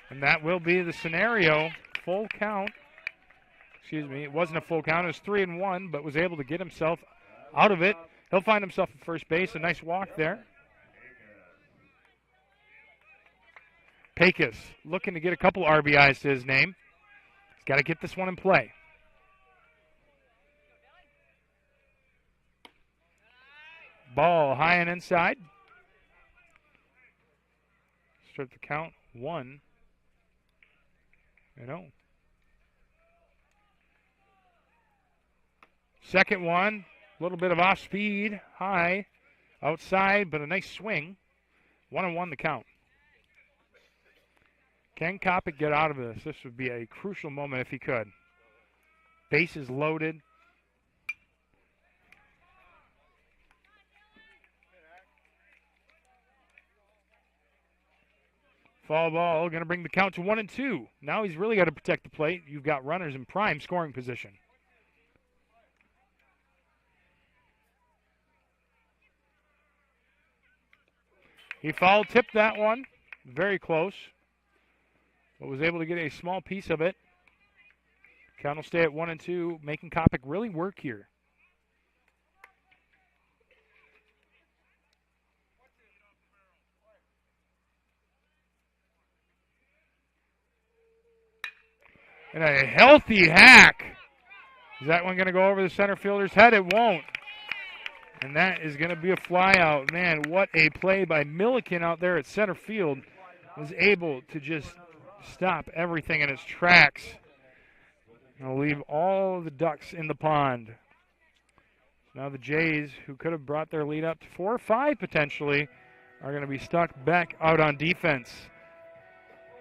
And that will be the scenario. Full count. Excuse me, it wasn't a full count. It was 3-1, but was able to get himself out of it. He'll find himself at first base. A nice walk there. Pecos looking to get a couple RBIs to his name. He's got to get this one in play. Ball high and inside. Start the count 1-0. Second one, a little bit of off speed, high, outside, but a nice swing. 1-1 the count. Can Kopic get out of this? This would be a crucial moment if he could. Bases loaded. Foul ball, going to bring the count to 1-2. Now he's really got to protect the plate. You've got runners in prime scoring position. He foul tipped that one. Very close. But was able to get a small piece of it. Count will stay at 1-2, making Kopic really work here. And a healthy hack. Is that one going to go over the center fielder's head? It won't. And that is going to be a fly out. Man, what a play by Milliken out there at center field. Was able to just stop everything in its tracks. And leave all the ducks in the pond. Now the Jays, who could have brought their lead up to 4 or 5 potentially, are going to be stuck back out on defense.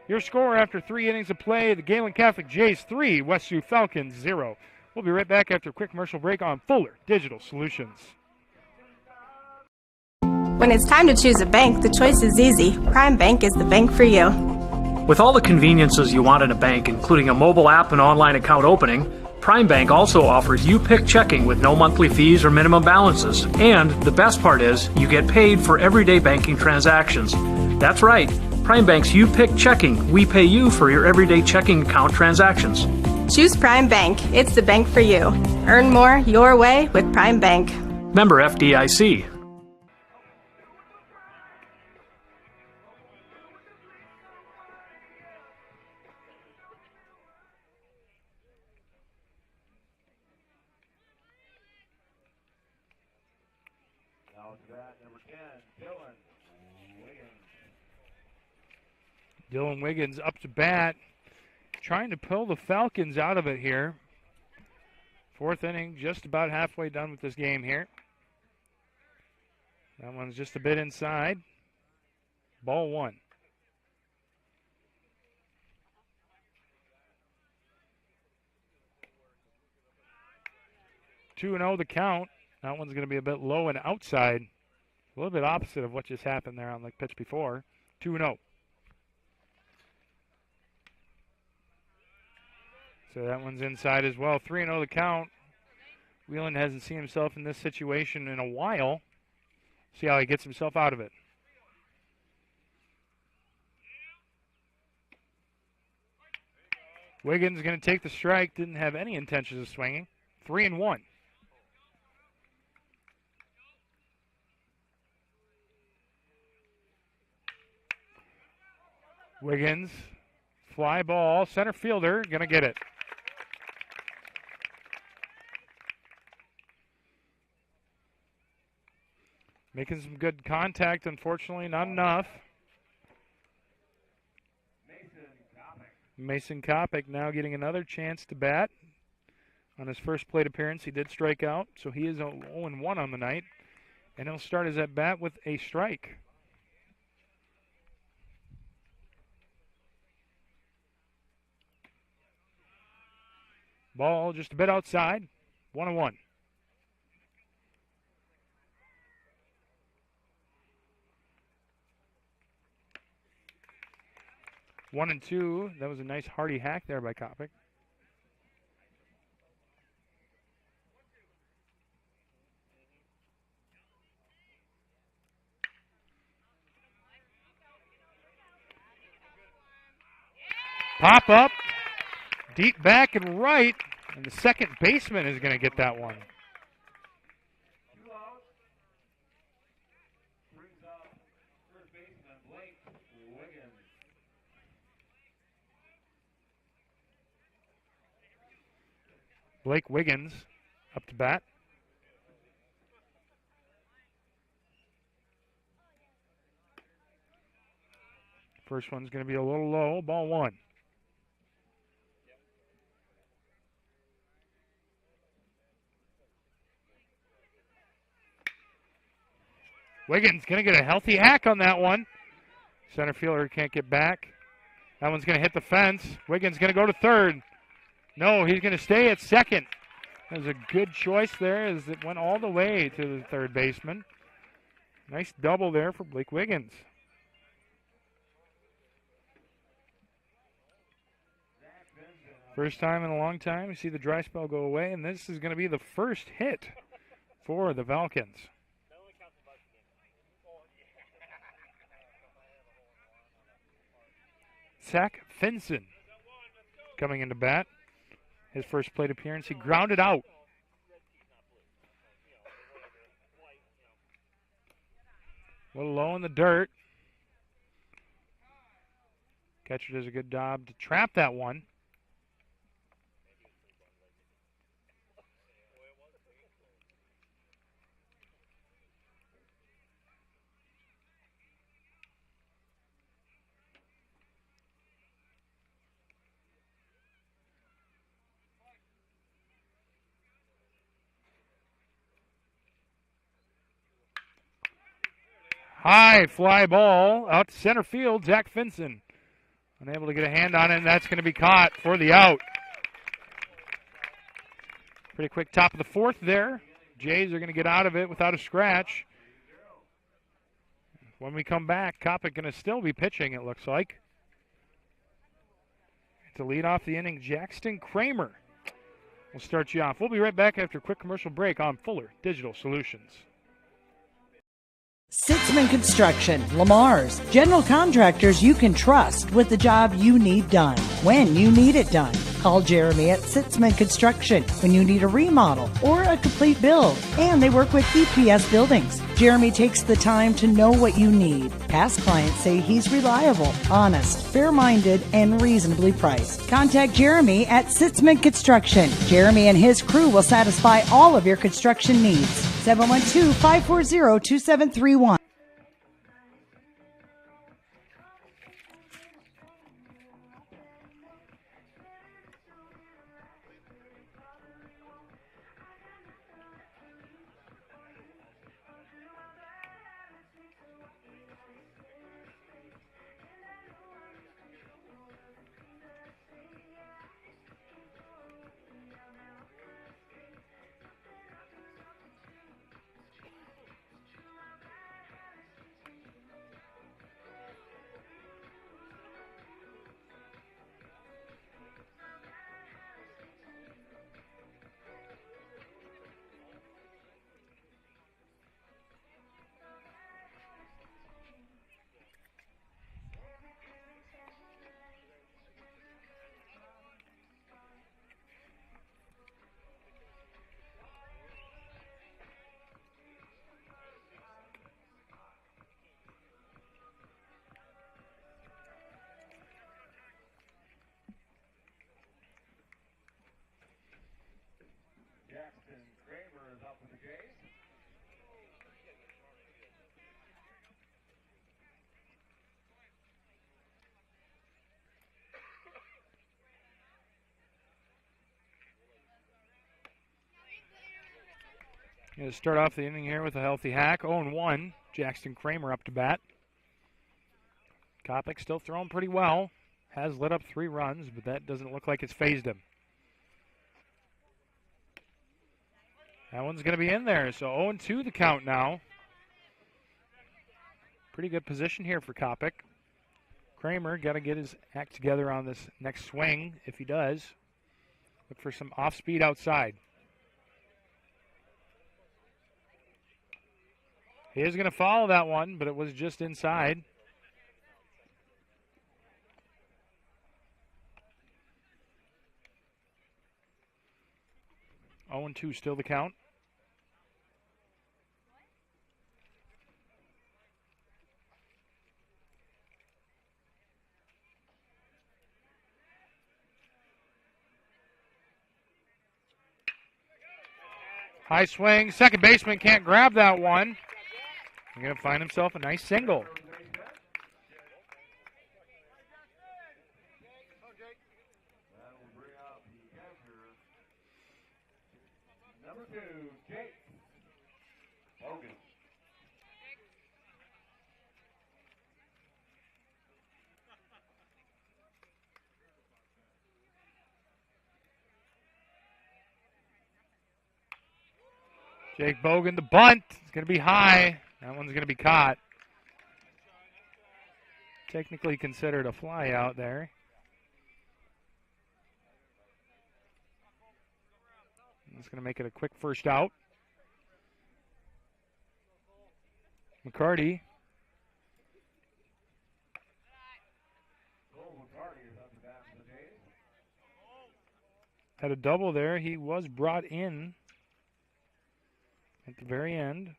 Your score after 3 innings of play, the Gehlen Catholic Jays 3, West Sioux Falcons 0. We'll be right back after a quick commercial break on Fuller Digital Solutions. When it's time to choose a bank, the choice is easy. Prime Bank is the bank for you. With all the conveniences you want in a bank, including a mobile app and online account opening, Prime Bank also offers You Pick checking with no monthly fees or minimum balances. And the best part is, you get paid for everyday banking transactions. That's right. Prime Bank's You Pick checking. We pay you for your everyday checking account transactions. Choose Prime Bank. It's the bank for you. Earn more your way with Prime Bank. Member FDIC. Dylan Wiggins up to bat, trying to pull the Falcons out of it here. 4th inning, just about halfway done with this game here. That one's just a bit inside. Ball 1. Two and 0 the count. That one's going to be a bit low and outside. A little bit opposite of what just happened there on the pitch before. 2-0. So that one's inside as well. 3-0 the count. Whelan hasn't seen himself in this situation in a while. See how he gets himself out of it. Wiggins going to take the strike. Didn't have any intentions of swinging. 3-1. Wiggins, fly ball, center fielder, going to get it. Making some good contact, unfortunately, not enough. Mason Kopic now getting another chance to bat. On his first plate appearance, he did strike out, so he is 0-1 on the night. And he'll start his at-bat with a strike. Ball just a bit outside, 1-1. One and two. That was a nice hearty hack there by Kopic. Pop up, deep back and right, and the second baseman is going to get that one. Blake Wiggins up to bat. First one's going to be a little low, ball one. Wiggins going to get a healthy hack on that one. Center fielder can't get back. That one's going to hit the fence. Wiggins going to go to third. No, he's going to stay at second. That was a good choice there as it went all the way to the third baseman. Nice double there for Blake Wiggins. First time in a long time, you see the dry spell go away, and this is going to be the first hit for the Falcons. Zach Finson coming into bat. His first plate appearance, he grounded out. A little low in the dirt. Catcher does a good job to trap that one. High fly ball out to center field. Zach Finson unable to get a hand on it, and that's going to be caught for the out. Pretty quick top of the fourth there. Jays are going to get out of it without a scratch. When we come back, Kopic going to still be pitching, it looks like. To lead off the inning, Jackson Kramer will start you off. We'll be right back after a quick commercial break on Fuller Digital Solutions. Sitzman Construction, Lamar's, general contractors you can trust with the job you need done, when you need it done. Call Jeremy at Sitzman Construction when you need a remodel or a complete build. And they work with EPS buildings. Jeremy takes the time to know what you need. Past clients say he's reliable, honest, fair-minded, and reasonably priced. Contact Jeremy at Sitzman Construction. Jeremy and his crew will satisfy all of your construction needs. 712-540-2731. Going to start off the inning here with a healthy hack. 0-1. Jackson Kramer up to bat. Kopic still throwing pretty well. Has let up 3 runs, but that doesn't look like it's phased him. That one's going to be in there, so 0-2 the count now. Pretty good position here for Kopic. Kramer got to get his act together on this next swing. If he does, look for some off-speed outside. He is going to follow that one, but it was just inside. Oh, 0-2 still the count. High swing. Second baseman can't grab that one. He's going to find himself a nice single. Number 2, Jake Logan. Jake Bogan, the bunt. It's going to be high. That one's going to be caught. Technically considered a fly out there. It's going to make it a quick first out. McCarty. Had a double there. He was brought in at the very end.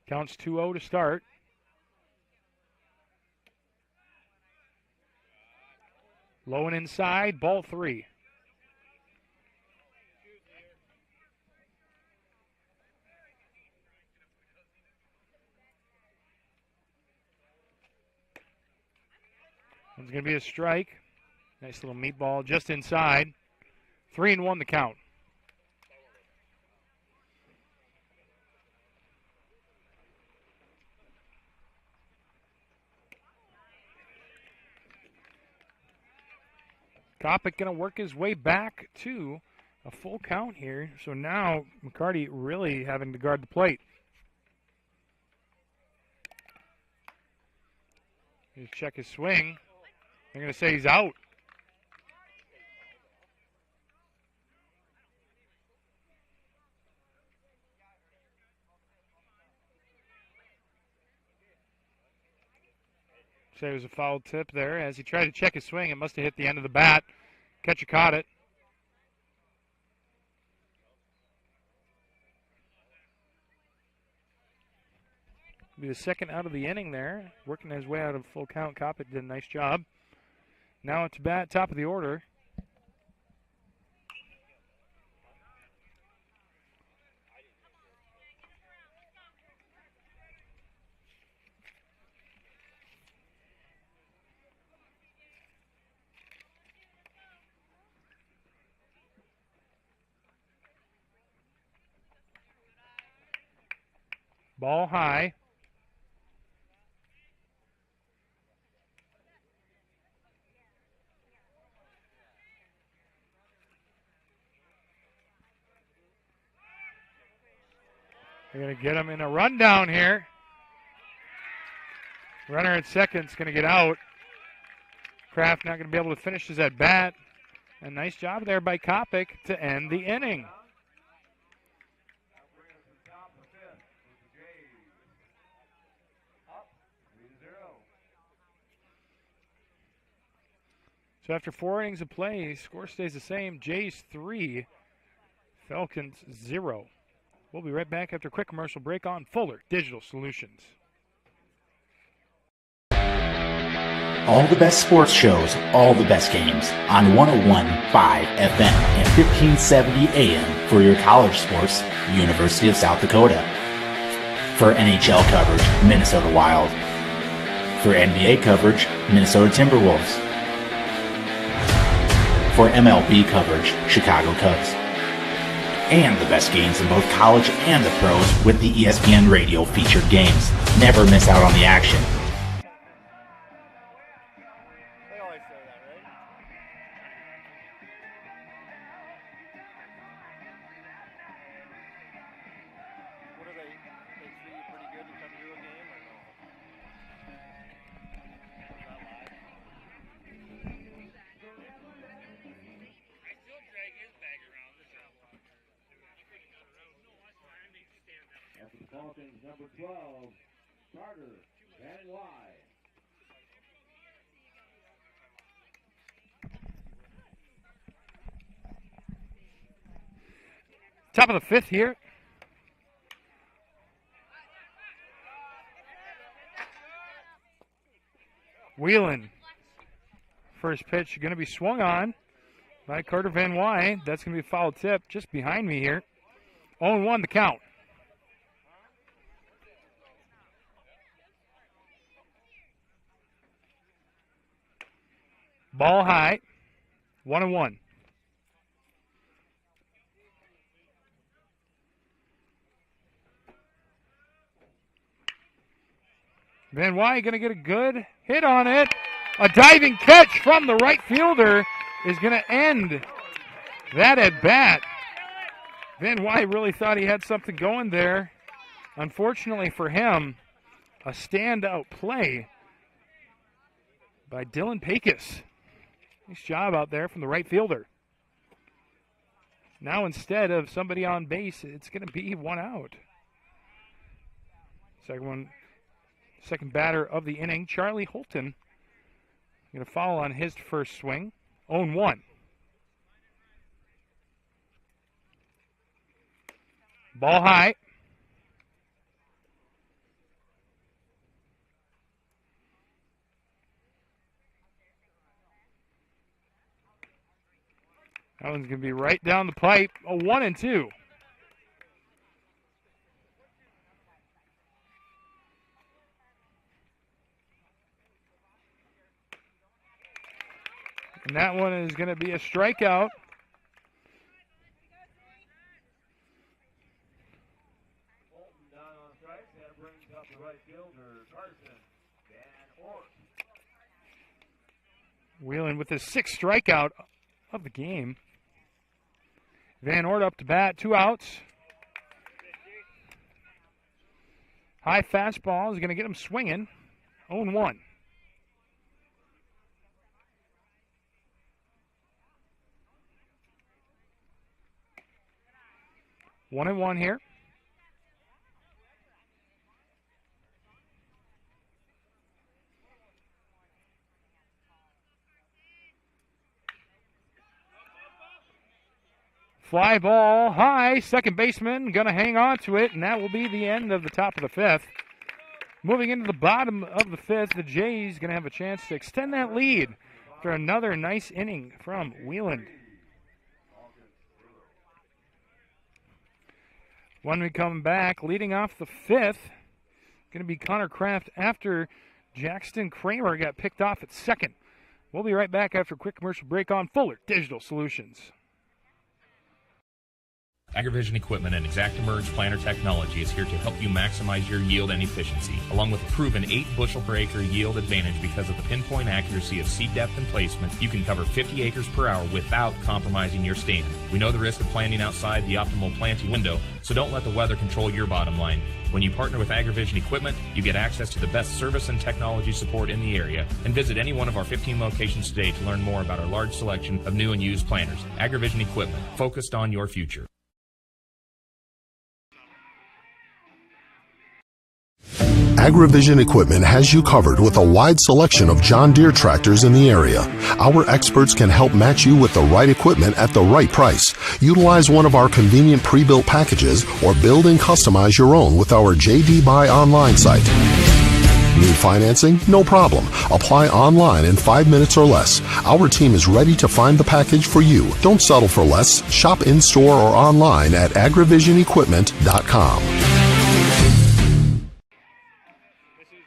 Counts 2-0 to start. Low and inside, ball 3. One's going to be a strike. Nice little meatball just inside. 3-1 the count. Kopic going to work his way back to a full count here. So now McCarty really having to guard the plate. Just check his swing. They're going to say he's out. Say it was a foul tip there. As he tried to check his swing, it must have hit the end of the bat. Catcher caught it. Be the second out of the inning there. Working his way out of full count. Kopic did a nice job. Now it's bat, top of the order. Ball high. They're going to get him in a rundown here. Runner at second's going to get out. Kraft not going to be able to finish his at bat. A nice job there by Kopic to end the inning. So after 4 innings of play, score stays the same. Jays 3, Falcons 0. We'll be right back after a quick commercial break on Fuller Digital Solutions. All the best sports shows, all the best games on 101.5 FM and 1570 AM for your college sports, University of South Dakota. For NHL coverage, Minnesota Wild. For NBA coverage, Minnesota Timberwolves. For MLB coverage, Chicago Cubs. And the best games in both college and the pros with the ESPN Radio featured games. Never miss out on the action. They always say that, right? What are they treat you pretty good to come to a game or no? Is that live? After the Falcons, number 12, Carter Van Wy. Top of the fifth here. Wheelan. First pitch going to be swung on by Carter Van Wy. That's going to be a foul tip just behind me here. 0-1 the count. Ball high. 1-1. Van Wy going to get a good hit on it. A diving catch from the right fielder is going to end that at bat. Van Wy really thought he had something going there. Unfortunately for him, a standout play by Dylan Pecos. Nice job out there from the right fielder. Now instead of somebody on base, it's going to be one out. Second batter of the inning, Charlie Holton. Going to foul on his first swing. 0-1. Ball high. That one's going to be right down the pipe. A 1-2. And that one is going to be a strikeout. Bolton down on strike. That brings up the right fielder, Carson Van Ort. Wheelan with his sixth strikeout of the game. Van Ort up to bat, 2 outs. High fastball is going to get him swinging. 0-1. One and one here. Fly ball high. Second baseman going to hang on to it, and that will be the end of the top of the fifth. Moving into the bottom of the fifth, the Jays going to have a chance to extend that lead for another nice inning from Wheelan. When we come back, leading off the fifth, going to be Connor Kraft after Jackson Kramer got picked off at second. We'll be right back after a quick commercial break on Fuller Digital Solutions. AgriVision Equipment and ExactEmerge planter technology is here to help you maximize your yield and efficiency, along with a proven 8 bushel per acre yield advantage because of the pinpoint accuracy of seed depth and placement. You can cover 50 acres per hour without compromising your stand. We know the risk of planting outside the optimal planting window, so don't let the weather control your bottom line. When you partner with AgriVision Equipment, you get access to the best service and technology support in the area. And visit any one of our 15 locations today to learn more about our large selection of new and used planters. AgriVision Equipment, focused on your future. AgriVision Equipment has you covered with a wide selection of John Deere tractors in the area. Our experts can help match you with the right equipment at the right price. Utilize one of our convenient pre-built packages or build and customize your own with our JD Buy online site. Need financing? No problem. Apply online in 5 minutes or less. Our team is ready to find the package for you. Don't settle for less. Shop in-store or online at agrivisionequipment.com. This is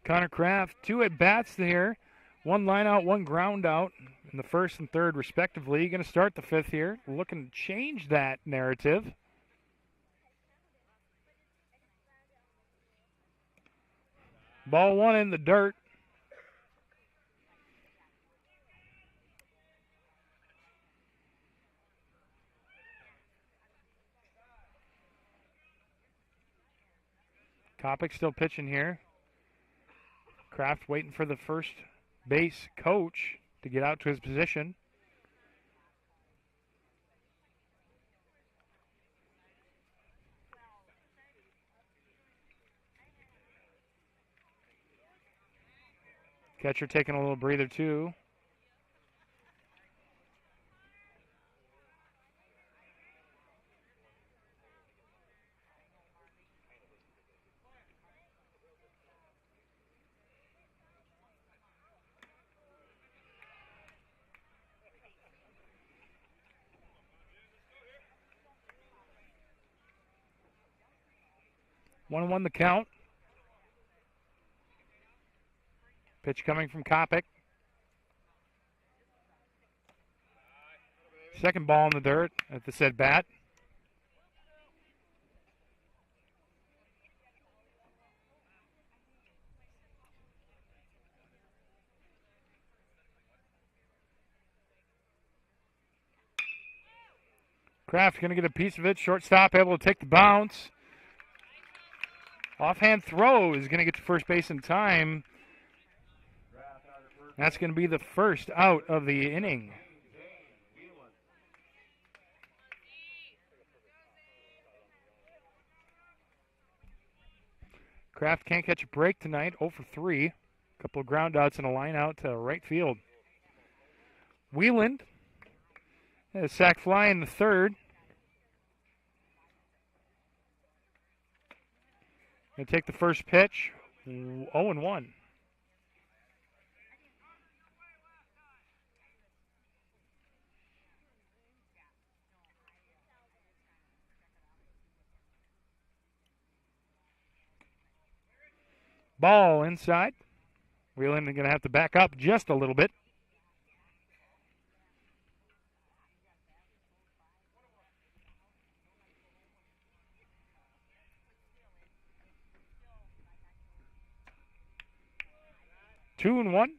Connor Kraft, 2 at-bats there. 1 line out, 1 ground out in the first and third, respectively. Going to start the 5th here. Looking to change that narrative. Ball 1 in the dirt. Kopic still pitching here. Kraft waiting for the first base coach to get out to his position. Catcher taking a little breather too. One and one the count. Pitch coming from Kopic. Second ball in the dirt at the said bat. Kraft going to get a piece of it. Shortstop able to take the bounce. Offhand throw is going to get to first base in time. That's going to be the first out of the inning. Kraft can't catch a break tonight, 0 for 3. A couple of ground outs and a line out to right field. Wieland has a sac fly in the third. Going to take the first pitch, 0-1. Ball inside. Wheelan is going to have to back up just a little bit. Two and one.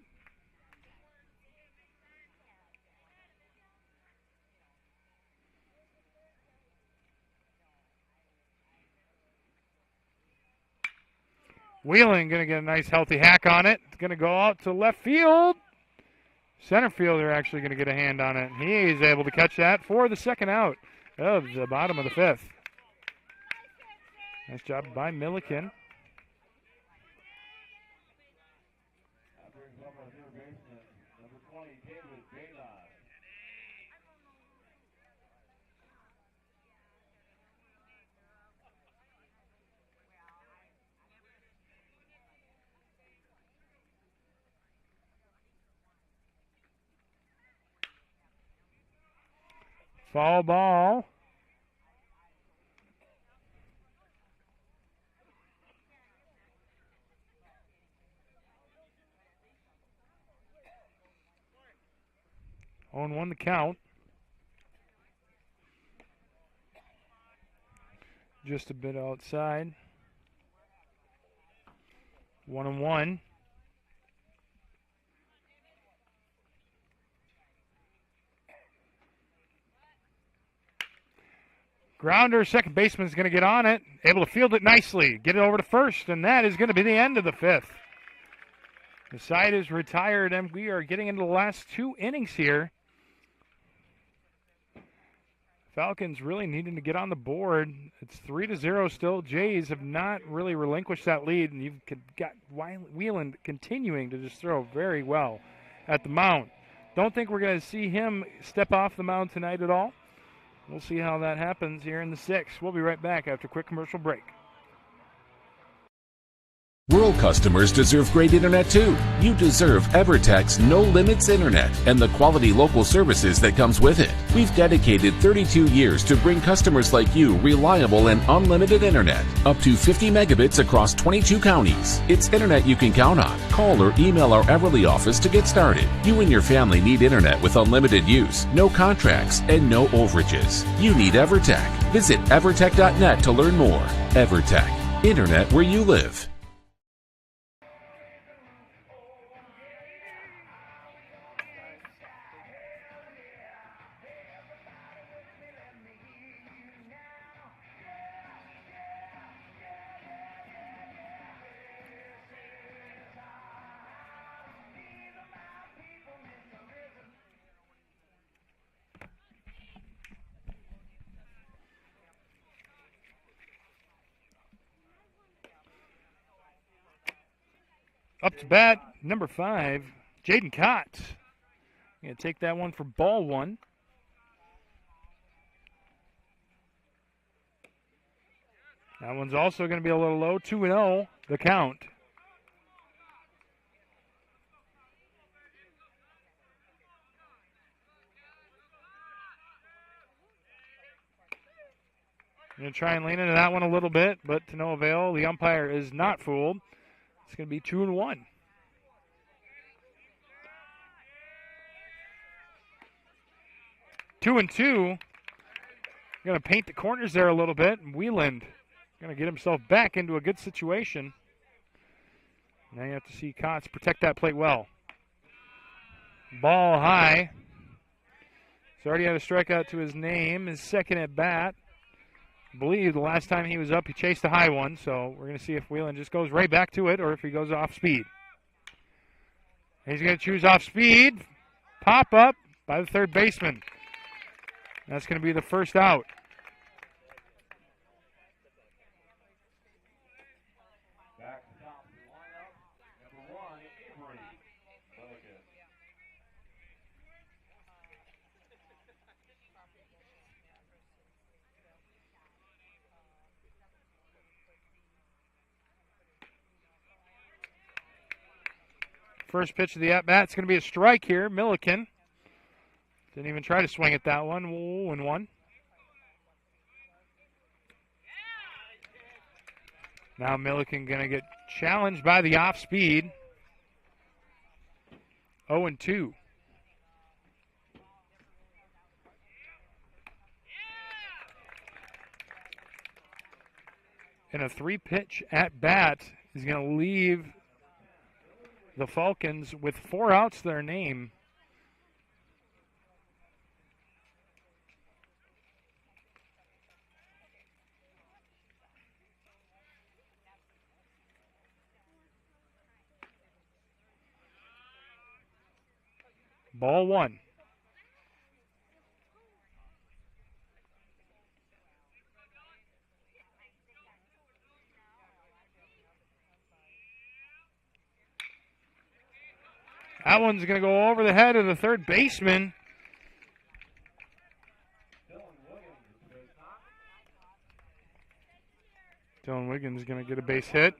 Wheeling going to get a nice healthy hack on it. It's going to go out to left field. Center fielder actually going to get a hand on it. He is able to catch that for the second out of the bottom of the 5th. Nice job by Milliken. Foul ball. On 1 the count. Just a bit outside. 1-1. Grounder, second baseman is going to get on it. Able to field it nicely. Get it over to first, and that is going to be the end of the 5th. The side is retired, and we are getting into the last 2 innings here. Falcons really needing to get on the board. It's 3-0 still. Jays have not really relinquished that lead, and you've got Wheeland continuing to just throw very well at the mound. Don't think we're going to see him step off the mound tonight at all. We'll see how that happens here in the 6th. We'll be right back after a quick commercial break. Rural customers deserve great internet too. You deserve EverTech's No Limits Internet and the quality local services that comes with it. We've dedicated 32 years to bring customers like you reliable and unlimited internet, up to 50 megabits across 22 counties. It's internet you can count on. Call or email our Everly office to get started. You and your family need internet with unlimited use, no contracts, and no overages. You need EverTech. Visit evertech.net to learn more. EverTech, internet where you live. Up to bat, number 5, Jaden Cott. Going to take that one for ball 1. That one's also going to be a little low, 2-0, the count. Going to try and lean into that one a little bit, but to no avail. The umpire is not fooled. It's going to be 2-1. Two and two. Going to paint the corners there a little bit. And Wieland going to get himself back into a good situation. Now you have to see Kotz protect that plate well. Ball high. He's already had a strikeout to his name. His second at bat. I believe the last time he was up, he chased a high one, so we're going to see if Whelan just goes right back to it or if he goes off speed. He's going to choose off speed. Pop up by the third baseman. That's going to be the first out. Back to top of the lineup, number 1, Avery Milliken. First pitch of the at-bat. It's going to be a strike here. Milliken didn't even try to swing at that one. 0-1. Now Milliken going to get challenged by the off-speed. 0-2. And a 3-pitch at-bat is going to leave the Falcons with 4 outs to their name. Ball 1. That one's going to go over the head of the third baseman. Dylan Wiggins is going to get a base hit.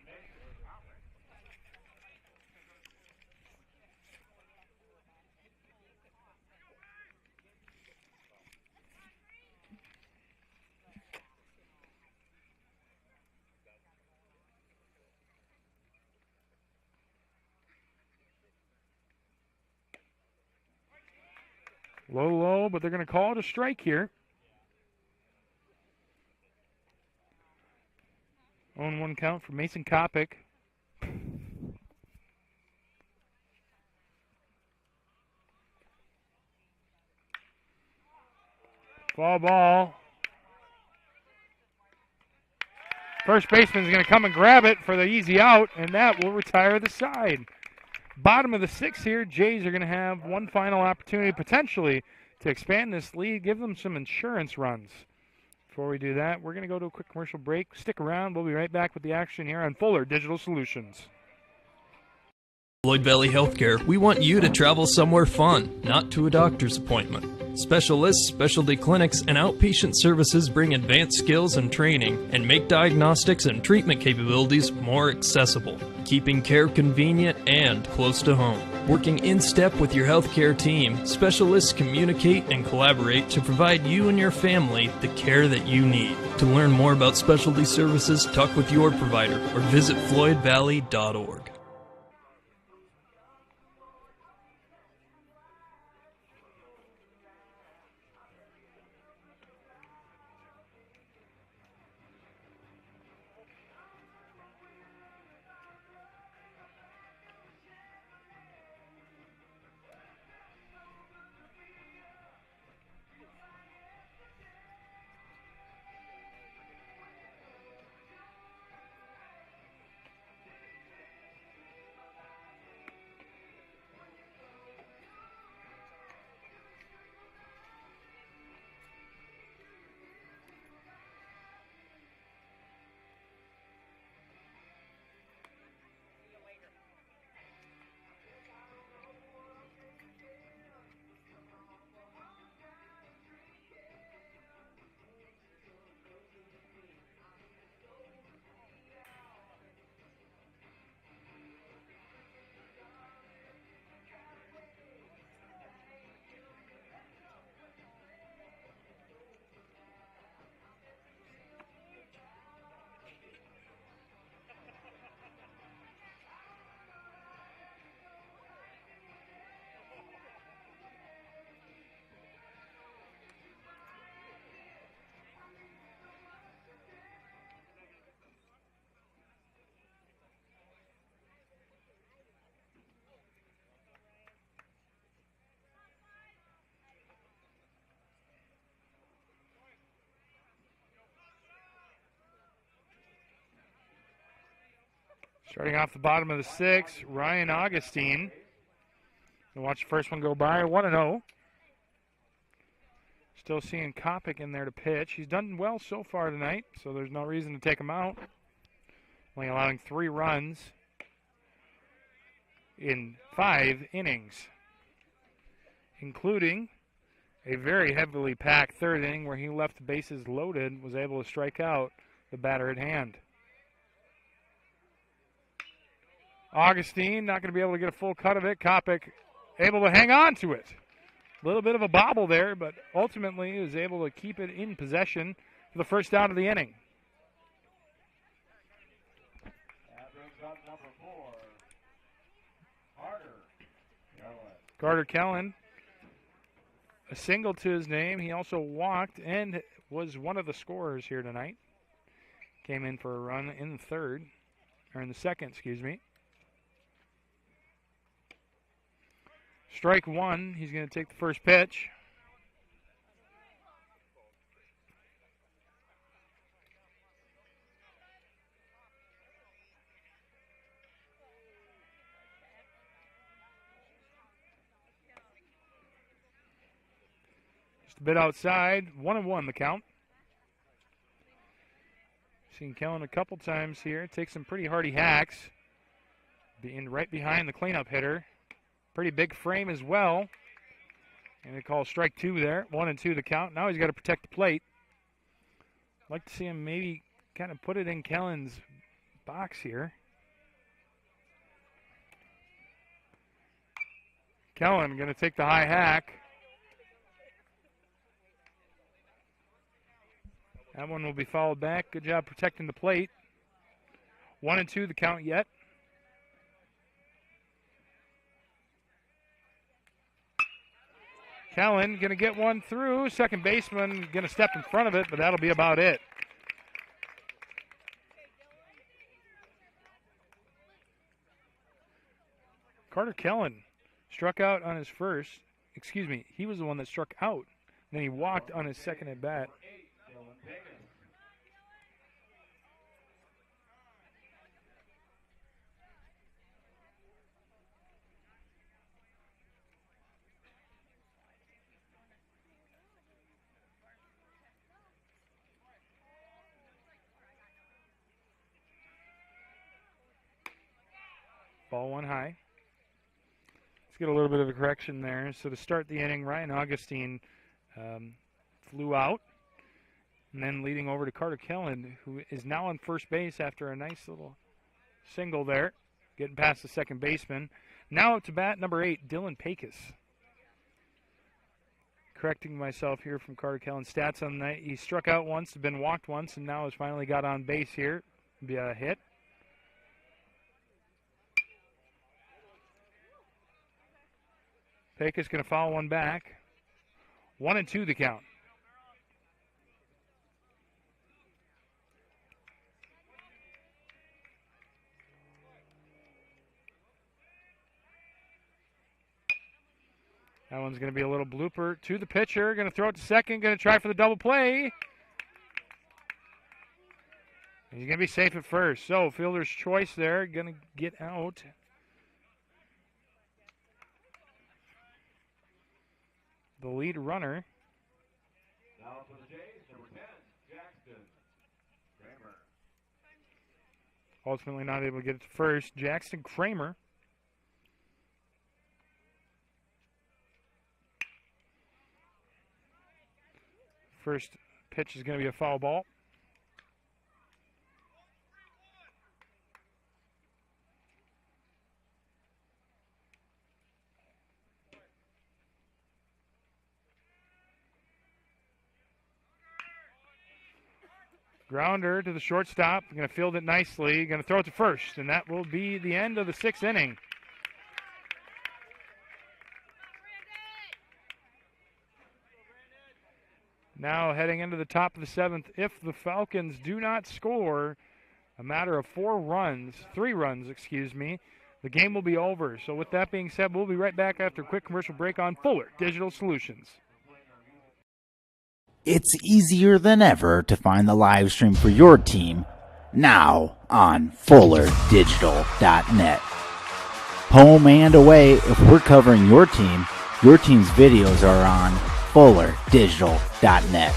Low, but they're going to call it a strike here. 0-1 count for Mason Kopic. Foul ball. First baseman's going to come and grab it for the easy out, and that will retire the side. Bottom of the 6th here, Jays are going to have one final opportunity potentially to expand this lead, give them some insurance runs. Before we do that, we're going to go to a quick commercial break. Stick around. We'll be right back with the action here on Fuller Digital Solutions. Floyd Valley Healthcare, we want you to travel somewhere fun, not to a doctor's appointment. Specialists, specialty clinics, and outpatient services bring advanced skills and training and make diagnostics and treatment capabilities more accessible, keeping care convenient and close to home. Working in step with your healthcare team, specialists communicate and collaborate to provide you and your family the care that you need. To learn more about specialty services, talk with your provider or visit floydvalley.org. Starting off the bottom of the sixth, Ryan Augustine. We'll watch the first one go by, 1-0. Still seeing Kopic in there to pitch. He's done well so far tonight, so there's no reason to take him out. Only allowing 3 runs in 5 innings, including a very heavily packed third inning where he left the bases loaded, was able to strike out the batter at hand. Augustine not going to be able to get a full cut of it. Kopic able to hang on to it. A little bit of a bobble there, but ultimately is able to keep it in possession for the first out of the inning. That brings up number 4, Carter Kellen. A single to his name. He also walked and was one of the scorers here tonight. Came in for a run in the second, excuse me. Strike one. He's going to take the first pitch. Just a bit outside. 1-1 the count. Seen Kellen a couple times here. Takes some pretty hardy hacks. Being right behind the cleanup hitter. Pretty big frame as well. And they call strike 2 there. 1-2 the count. Now he's got to protect the plate. I'd like to see him maybe kind of put it in Kellen's box here. Kellen going to take the high hack. That one will be fouled back. Good job protecting the plate. 1-2 the count yet. Kellen going to get one through. Second baseman going to step in front of it, but that'll be about it. Carter Kellen struck out on his first. Excuse me, he was the one that struck out. Then he walked on his second at bat. Ball one high. get a little bit of a correction there. So to start the inning, Ryan Augustine flew out. And then leading over to Carter Gehlen, who is now on first base after a nice little single there, getting past the second baseman. Now up to bat, number 8, Dylan Pecos. Correcting myself here from Carter Gehlen's stats on the night. He struck out once, been walked once, and now has finally got on base here via a hit. Pecos going to foul one back. 1-2 the count. That one's going to be a little blooper to the pitcher. Going to throw it to second. Going to try for the double play. He's going to be safe at first. So fielder's choice there. Going to get out. The lead runner. Now for the Jays, number 10, Jackson Kramer. Ultimately not able to get it to first. Jackson Kramer. First pitch is going to be a foul ball. Grounder to the shortstop. Going to field it nicely. Going to throw it to first, and that will be the end of the 6th inning. Now heading into the top of the 7th, if the Falcons do not score a matter of 3 runs, the game will be over. So with that being said, we'll be right back after a quick commercial break on Fuller Digital Solutions. It's easier than ever to find the live stream for your team now on FullerDigital.net. Home and away, if we're covering your team's videos are on FullerDigital.net.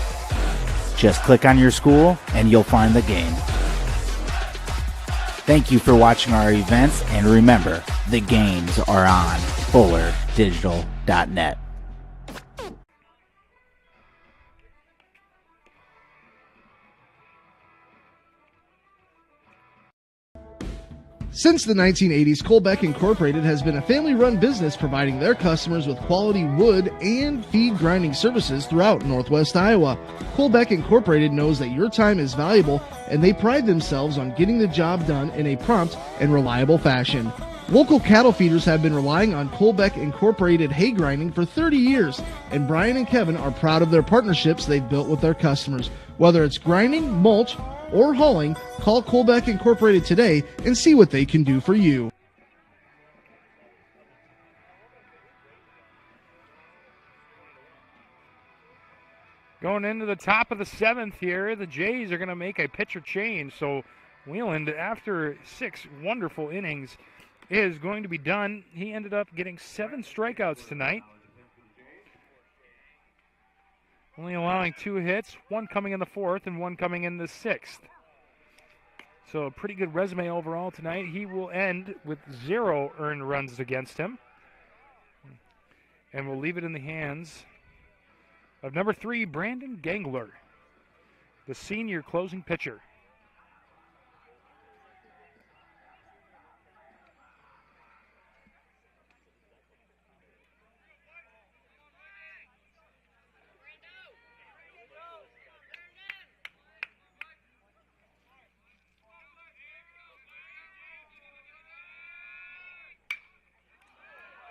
Just click on your school and you'll find the game. Thank you for watching our events, and remember, the games are on FullerDigital.net. Since the 1980s, Colbeck Incorporated has been a family-run business providing their customers with quality wood and feed grinding services throughout Northwest Iowa. Colbeck Incorporated knows that your time is valuable, and they pride themselves on getting the job done in a prompt and reliable fashion. Local cattle feeders have been relying on Colbeck Incorporated hay grinding for 30 years, and Brian and Kevin are proud of their partnerships they've built with their customers. Whether it's grinding, mulch, or hauling, call Colbeck Incorporated today and see what they can do for you. Going into the top of the 7th here, the Jays are going to make a pitcher change. So Wheeland, after 6 wonderful innings, is going to be done. He ended up getting 7 strikeouts tonight, only allowing 2 hits, 1 coming in the 4th and 1 coming in the 6th. So a pretty good resume overall tonight. He will end with 0 earned runs against him. And we'll leave it in the hands of number 3, Brandon Gangler, the senior closing pitcher.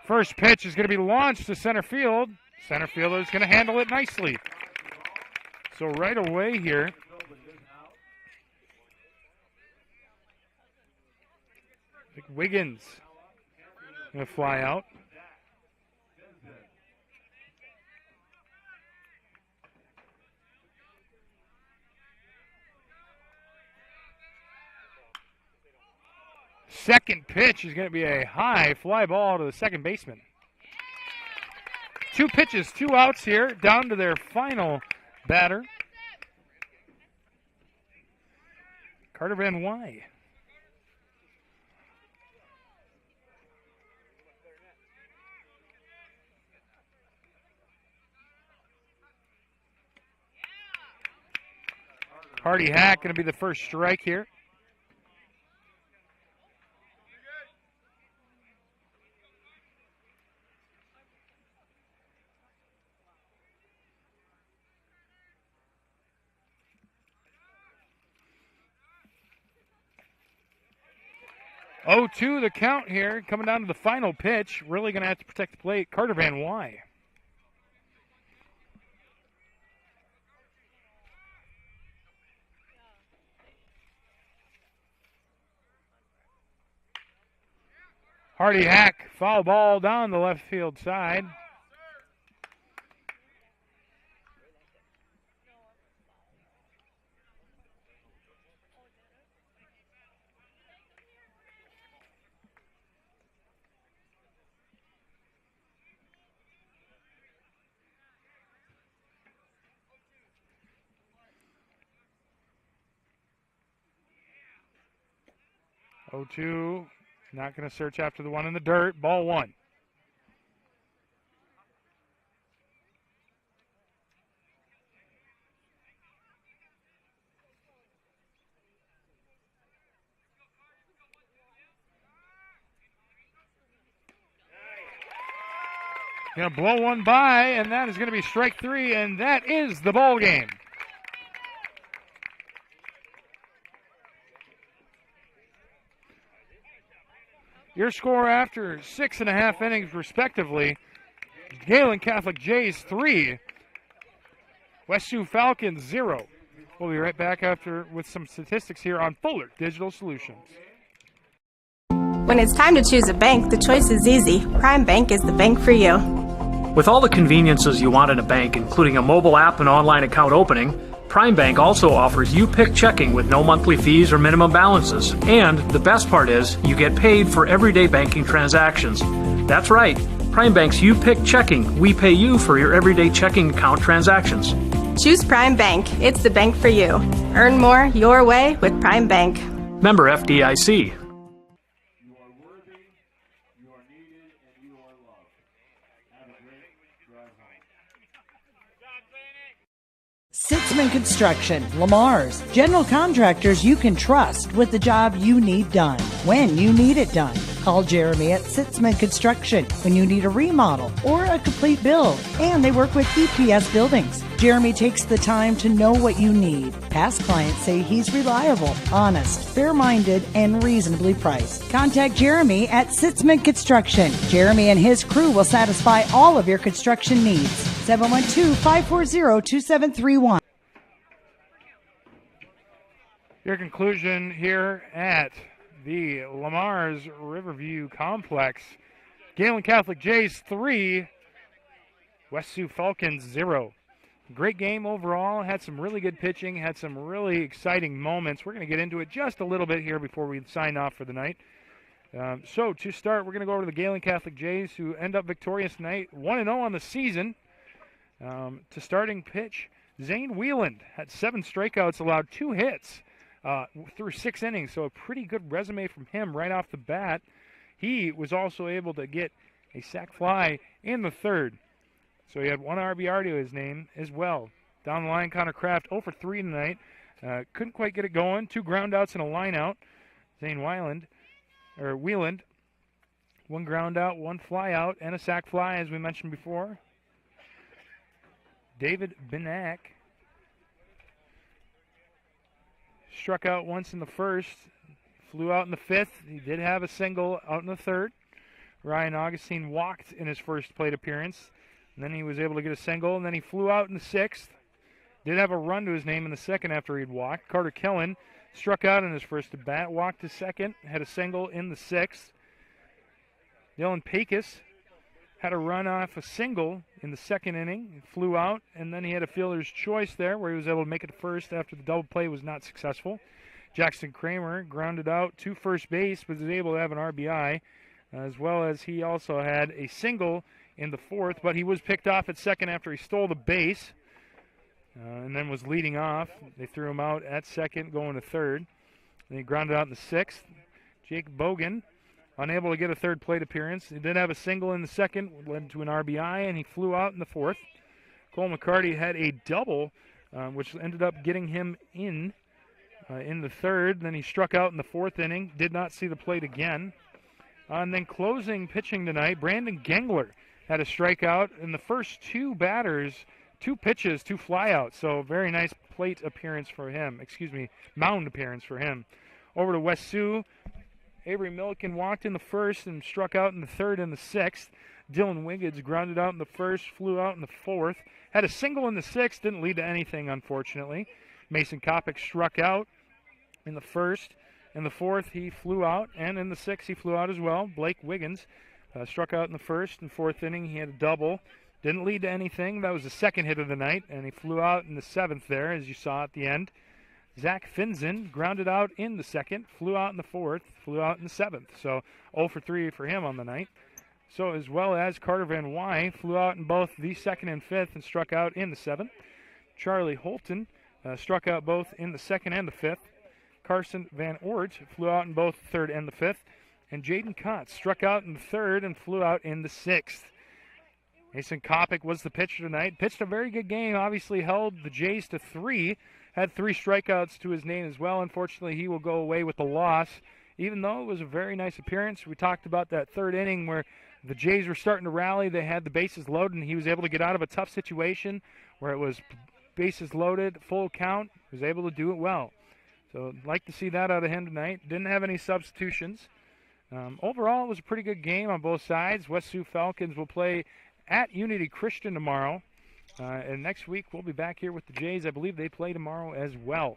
First pitch is going to be launched to center field. Center fielder is going to handle it nicely. So right away here, Wiggins going to fly out. Second pitch is going to be a high fly ball to the second baseman. 2 pitches, 2 outs here, down to their final batter, Carter Van Wy. Hardy Hack going to be the first strike here. Oh, 2 the count here, coming down to the final pitch. Really going to have to protect the plate. Carter Van Wy. Hardy Hack, foul ball down the left field side. Oh, 2. Not going to search after the one in the dirt. Ball 1. Going to blow one by, and that is going to be strike 3, and that is the ball game. Your score after 6.5 innings, respectively: Gehlen Catholic Jays 3, West Sioux Falcons 0. We'll be right back after with some statistics here on Fuller Digital Solutions. When it's time to choose a bank, the choice is easy. Prime Bank is the bank for you. With all the conveniences you want in a bank, including a mobile app and online account opening, Prime Bank also offers you-pick checking with no monthly fees or minimum balances. And the best part is, you get paid for everyday banking transactions. That's right, Prime Bank's you-pick checking. We pay you for your everyday checking account transactions. Choose Prime Bank. It's the bank for you. Earn more your way with Prime Bank. Member FDIC. Sitzman Construction, Lamar's, general contractors you can trust with the job you need done, when you need it done. Call Jeremy at Sitzman Construction when you need a remodel or a complete build. And they work with EPS buildings. Jeremy takes the time to know what you need. Past clients say he's reliable, honest, fair-minded, and reasonably priced. Contact Jeremy at Sitzman Construction. Jeremy and his crew will satisfy all of your construction needs. 712-540-2731. Your conclusion here at the Lamar's Riverview Complex: Gehlen Catholic Jays 3, West Sioux Falcons 0. Great game overall. Had some really good pitching. Had some really exciting moments. We're going to get into it just a little bit here before we sign off for the night. So to start, we're going to go over to the Gehlen Catholic Jays, who end up victorious tonight, 1-0 on the season. To starting pitch, Zane Wieland had 7 strikeouts, allowed 2 hits through 6 innings, so a pretty good resume from him right off the bat. He was also able to get a sac fly in the 3rd, so he had 1 RBI to his name as well. Down the line, Connor Kraft 0 for 3 tonight. Couldn't quite get it going. 2 groundouts and a line out. Zane Wieland, 1 ground out, 1 fly out, and a sac fly, as we mentioned before. David Benak struck out once in the 1st, flew out in the 5th. He did have a single out in the 3rd. Ryan Augustine walked in his first plate appearance, and then he was able to get a single, and then he flew out in the 6th. Did have a run to his name in the 2nd after he'd walked. Carter Gehlen struck out in his first at bat, walked his 2nd, had a single in the 6th. Dylan Pecos had a run off a single in the 2nd inning, flew out, and then he had a fielder's choice there where he was able to make it to first after the double play was not successful. Jackson Kramer grounded out to first base, but was able to have an RBI, as well as he also had a single in the 4th, but he was picked off at 2nd after he stole the base, and then was leading off. They threw him out at 2nd, going to 3rd. Then he grounded out in the 6th. Jake Bogan, unable to get a 3rd plate appearance. He did have a single in the 2nd, led to an RBI, and he flew out in the 4th. Cole McCarty had a double which ended up getting him in the third. Then he struck out in the fourth inning, did not see the plate again. And then closing pitching tonight, Brandon Gengler had a strikeout in the first two batters, 2 pitches, 2 flyouts. So very nice plate appearance for him. Mound appearance for him. Over to West Sioux, Avery Milliken walked in the first and struck out in the third and the sixth. Dylan Wiggins grounded out in the first, flew out in the fourth. Had a single in the sixth, didn't lead to anything, unfortunately. Mason Kopic struck out in the first. In the fourth, he flew out, and in the sixth, he flew out as well. Blake Wiggins struck out in the first and fourth inning. He had a double. Didn't lead to anything. That was the second hit of the night, and he flew out in the seventh there, as you saw at the end. Zach Finzen grounded out in the second, flew out in the fourth, flew out in the seventh. So 0 for 3 for him on the night. So as well as Carter Van Wy flew out in both the second and fifth and struck out in the seventh. Charlie Holton struck out both in the second and the fifth. Carson Van Oort flew out in both the third and the fifth. And Jaden Kotz struck out in the third and flew out in the sixth. Mason Kopic was the pitcher tonight. Pitched a very good game. Obviously held the Jays to 3. Had 3 strikeouts to his name as well. Unfortunately, he will go away with the loss, even though it was a very nice appearance. We talked about that third inning where the Jays were starting to rally. They had the bases loaded, and he was able to get out of a tough situation where it was bases loaded, full count. He was able to do it well. So I'd like to see that out of him tonight. Didn't have any substitutions. Overall, it was a pretty good game on both sides. West Sioux Falcons will play at Unity Christian tomorrow. And next week, we'll be back here with the Jays. I believe they play tomorrow as well.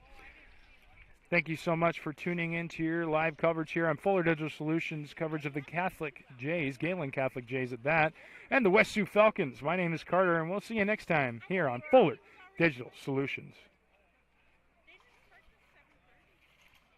Thank you so much for tuning in to your live coverage here on Fuller Digital Solutions, coverage of the Catholic Jays, Gehlen Catholic Jays at that, and the West Sioux Falcons. My name is Carter, and we'll see you next time here on Fuller Digital Solutions.